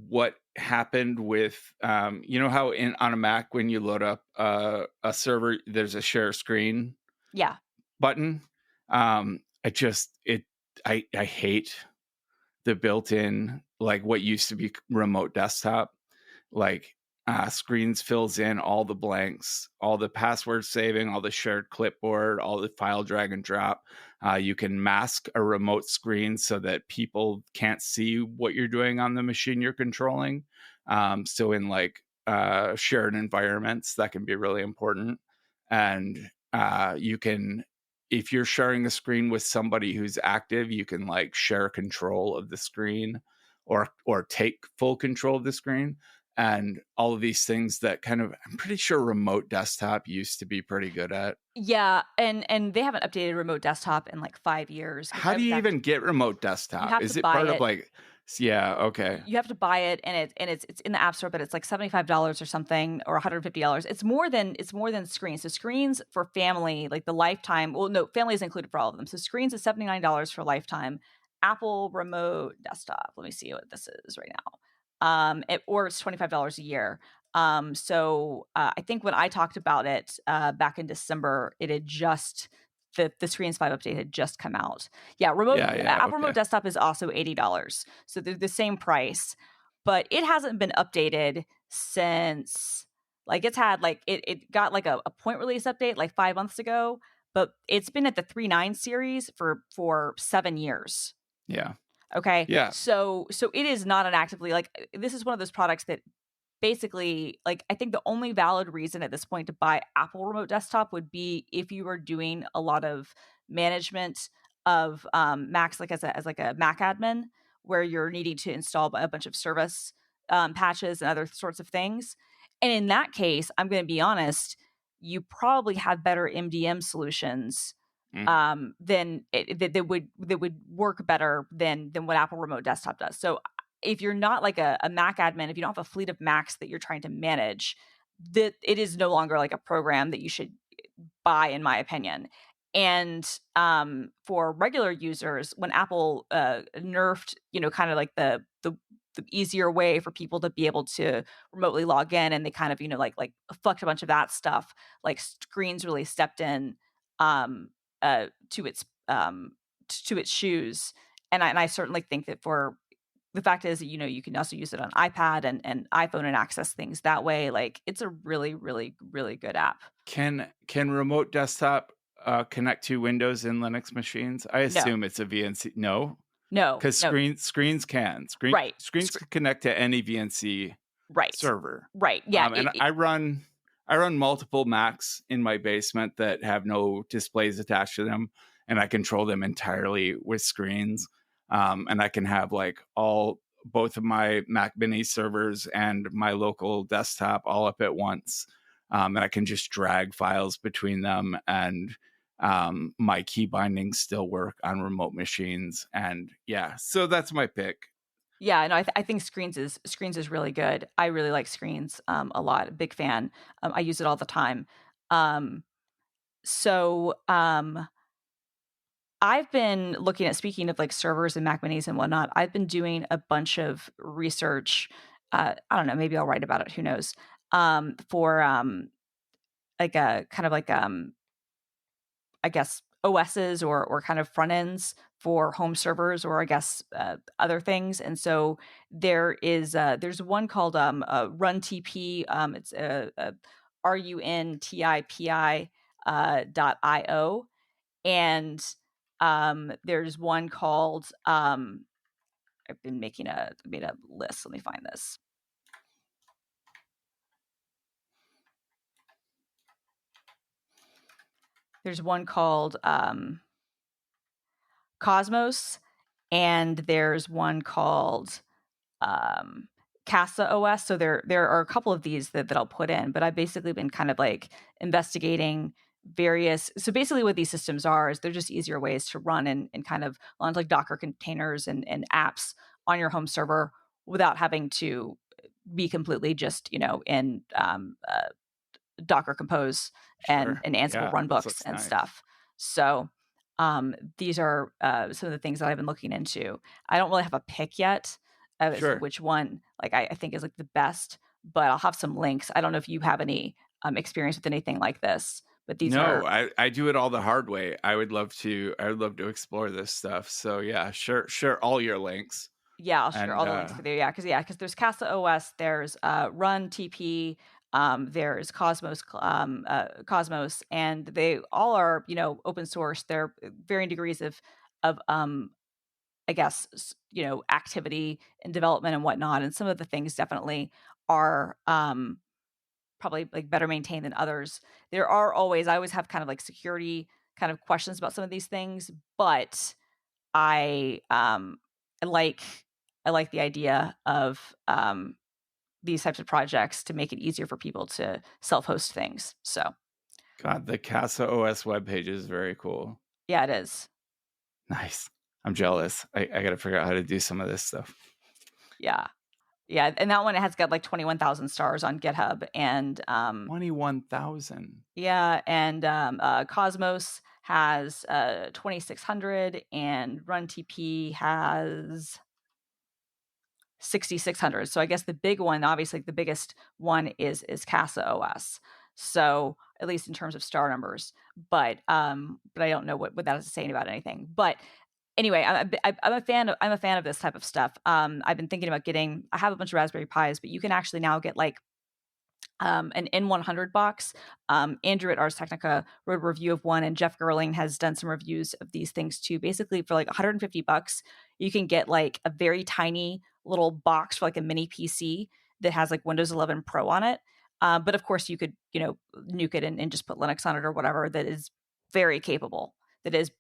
what happened with how on a Mac when you load up a server, there's a share screen button. I hate the built-in, like what used to be remote desktop, like Screens fills in all the blanks, all the password saving, all the shared clipboard, all the file drag and drop. You can mask a remote screen so that people can't see what you're doing on the machine you're controlling. So in like shared environments, that can be really important. And you can, if you're sharing a screen with somebody who's active, you can like share control of the screen or take full control of the screen. And all of these things that kind of, I'm pretty sure remote desktop used to be pretty good at.
Yeah, and they haven't updated remote desktop in like 5 years because
How
I
do
was
you
actually
even get remote
you
desktop?
have to
Is it
buy
part of
it.
like, yeah, okay.
You have to buy it, and it's in the App Store, but it's like $75 or something, or $150. It's more than screens. So screens for family, like the lifetime. Well, no, family is included for all of them. So screens is $79 for lifetime. Apple remote desktop. Let me see what this is right now. Or it's $25 a year. I think when I talked about it back in December, it had just the Screens 5 update had just come out. Yeah,
Yeah,
Apple
okay.
Remote Desktop is also $80. So they're the same price, but it hasn't been updated since like it's had like it got like a point release update like 5 months ago, but it's been at the 3.9 series for 7 years.
Yeah.
Okay.
Yeah.
So it is not an actively like this is one of those products that basically, like, I think the only valid reason at this point to buy Apple Remote Desktop would be if you were doing a lot of management of Macs, like as like a Mac admin, where you're needing to install a bunch of service patches and other sorts of things. And in that case, I'm going to be honest, you probably have better MDM solutions
Mhm.
that would work better than what Apple Remote Desktop does. So if you're not like a Mac admin, if you don't have a fleet of Macs that you're trying to manage, that it is no longer like a program that you should buy, in my opinion. And for regular users, when Apple nerfed, kind of like the easier way for people to be able to remotely log in, and they kind of like fucked a bunch of that stuff. Like Screens really stepped in um, to its shoes, and I certainly think that for the fact is that, you can also use it on iPad and iPhone and access things that way. Like it's a really, really, really good app.
Can remote desktop connect to Windows and Linux machines? I
No,
assume it's a VNC. No,
no,
because
no.
screens can
Right,
screens can connect to any VNC
right,
server.
right. Yeah,
And I run multiple Macs in my basement that have no displays attached to them, and I control them entirely with screens. And I can have like both of my Mac Mini servers and my local desktop all up at once. And I can just drag files between them, and my key bindings still work on remote machines. And yeah, so that's my pick.
yeah. No, I think Screens is really good. I really like Screens a lot. Big fan. I use it all the time. Um, so I've been looking at, speaking of like servers and Mac Minis and whatnot, I've been doing a bunch of research. I don't know, maybe I'll write about it. Who knows? For like a kind of like I guess OSs or kind of front ends for home servers, or I guess other things. And so there's one called RunTP. It's RUNTIPI .io, and there's one called I've been made a list. Let me find this. There's one called Cosmos, and there's one called Casa OS. So there are a couple of these that I'll put in, but I've basically been kind of like investigating various. So basically, what these systems are is they're just easier ways to run and kind of launch like Docker containers and apps on your home server without having to be completely just in Docker Compose
Sure.
and Ansible
Yeah, this
runbooks
looks
and
nice.
stuff. So these are some of the things that I've been looking into. I don't really have a pick yet as to
Sure.
which one like I think is like the best, but I'll have some links. I don't know if you have any experience with anything like this, but these
No,
are
I do it all the hard way. I would love to explore this stuff. So yeah, sure, all your links.
yeah, I'll share
And
all the links with you. Yeah, because there's Casa OS, there's Run TP, there's Cosmos, and they all are open source. They're varying degrees of I guess activity and development and whatnot. And some of the things definitely are probably like better maintained than others. There are always I always have kind of like security kind of questions about some of these things, but I I like I like the idea of these types of projects to make it easier for people to self-host things. So
God, the Casa OS webpage is very cool.
yeah, it is.
Nice. I'm jealous. I got to figure out how to do some of this stuff.
Yeah. Yeah, and that one has got like 21,000 stars on GitHub, and
21,000.
yeah, and Cosmos has 2,600, and RunTP has 6,600. So I guess the big one, obviously the biggest one is Casa OS. So at least in terms of star numbers, but I don't know what that has to say about anything. But anyway, I'm a fan of this type of stuff. I've been thinking about getting. I have a bunch of Raspberry Pis, but you can actually now get like an N100 box. Andrew at Ars Technica wrote a review of one, and Jeff Gerling has done some reviews of these things too. Basically, for like $150, you can get like a very tiny little box for like a mini PC that has like Windows 11 Pro on it. But of course, you could nuke it and just put Linux on it or whatever. That is very capable. That is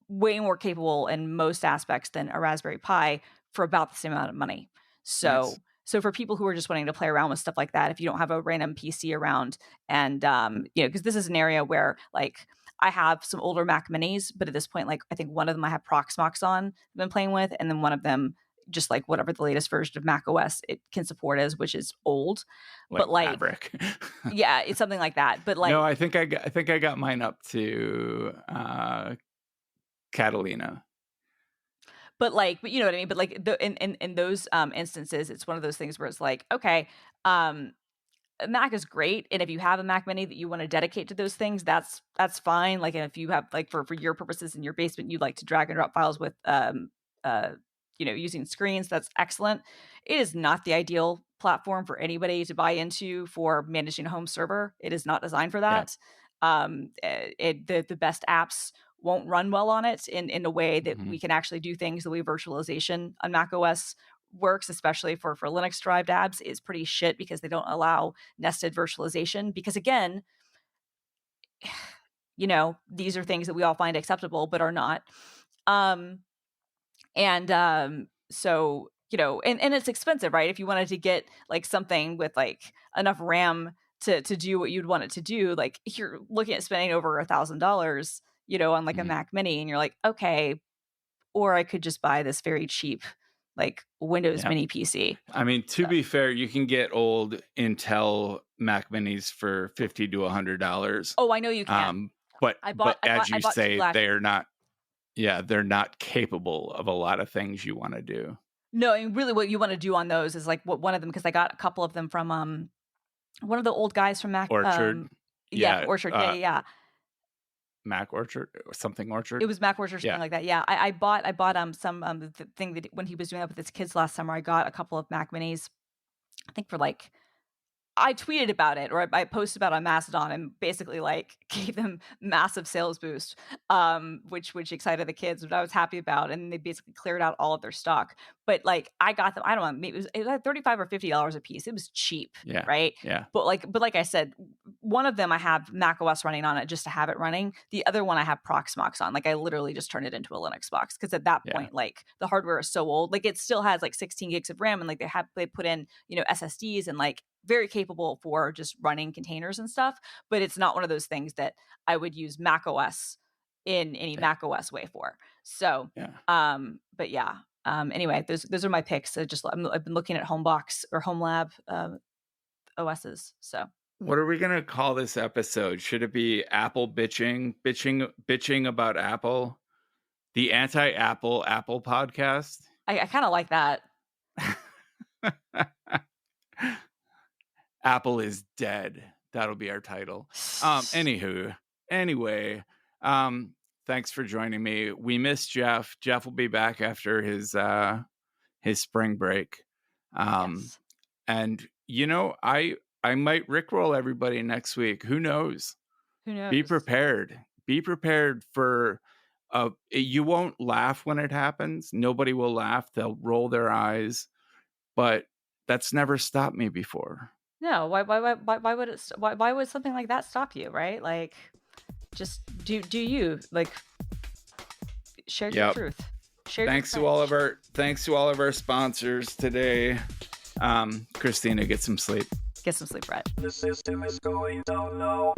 way more capable in most aspects than a Raspberry Pi for about the same amount of money. So.
Nice.
So for people who are just wanting to play around with stuff like that, if you don't have a random PC around, and because this is an area where like I have some older Mac Minis, but at this point, like I think one of them I have Proxmox on, I've been playing with, and then one of them just like whatever the latest version of Mac OS it can support is, which is old, but like
Maverick.
yeah, it's something like that. But like
no, I think I got mine up to Catalina.
But you know what I mean? But like in those instances, it's one of those things where it's like, okay, Mac is great, and if you have a Mac Mini that you want to dedicate to those things, that's fine. Like, and if you have like for your purposes in your basement, you like to drag and drop files with using screens, that's excellent. It is not the ideal platform for anybody to buy into for managing a home server. It is not designed for that. The best apps won't run well on it in a way that we can actually do things the way virtualization on Mac OS works, especially for Linux derived apps, is pretty shit because they don't allow nested virtualization. Because again, these are things that we all find acceptable but are not. So and it's expensive, right? If you wanted to get like something with like enough RAM to do what you'd want it to do, like you're looking at spending over $1,000, on like a Mac Mini, and you're like, okay, or I could just buy this very cheap like Windows Mini PC.
I mean, to be fair, you can get old Intel Mac Minis for $50 to $100.
Oh, I know you can.
But as you say, they're not. Yeah, they're not capable of a lot of things you want to do.
No, and really, what you want to do on those is like one of them, because I got a couple of them from one of the old guys from Mac
Orchard.
Orchard. Yeah.
Mac Orchard, something Orchard.
It was Mac Orchard, something like that. Yeah, I bought some the thing that when he was doing that with his kids last summer, I got a couple of Mac Minis. I think for like, I tweeted about it, or I posted about it on Mastodon, and basically like gave them massive sales boost, which excited the kids, which I was happy about, and they basically cleared out all of their stock. But like I got them, I don't know, maybe it was like $35 or $50 a piece. It was cheap, right?
Yeah.
But like I said, one of them I have Mac OS running on it just to have it running. The other one I have Proxmox on. Like I literally just turned it into a Linux box because at that point, like the hardware is so old. Like it still has like 16 gigs of RAM, and like they put in SSDs and like very capable for just running containers and stuff, but it's not one of those things that I would use Mac OS in any Mac OS way for. So, but yeah. Anyway, those are my picks. So I've been looking at Homebox or HomeLab OSs. So,
what are we gonna call this episode? Should it be Apple bitching about Apple, the anti-Apple podcast?
I kind of like that.
Apple is dead. That'll be our title. Anyway, thanks for joining me. We miss Jeff. Jeff will be back after his spring break.
Yes.
And I might rickroll everybody next week. Who knows? Be prepared. Be prepared for you won't laugh when it happens. Nobody will laugh. They'll roll their eyes. But that's never stopped me before.
No, why would why would something like that stop you, right? Like, just do you like share your
Yep.
truth. Share your
Thanks to
truth.
all of our sponsors today. Christina, get some sleep.
Get some sleep, Brett.
The system is going down now.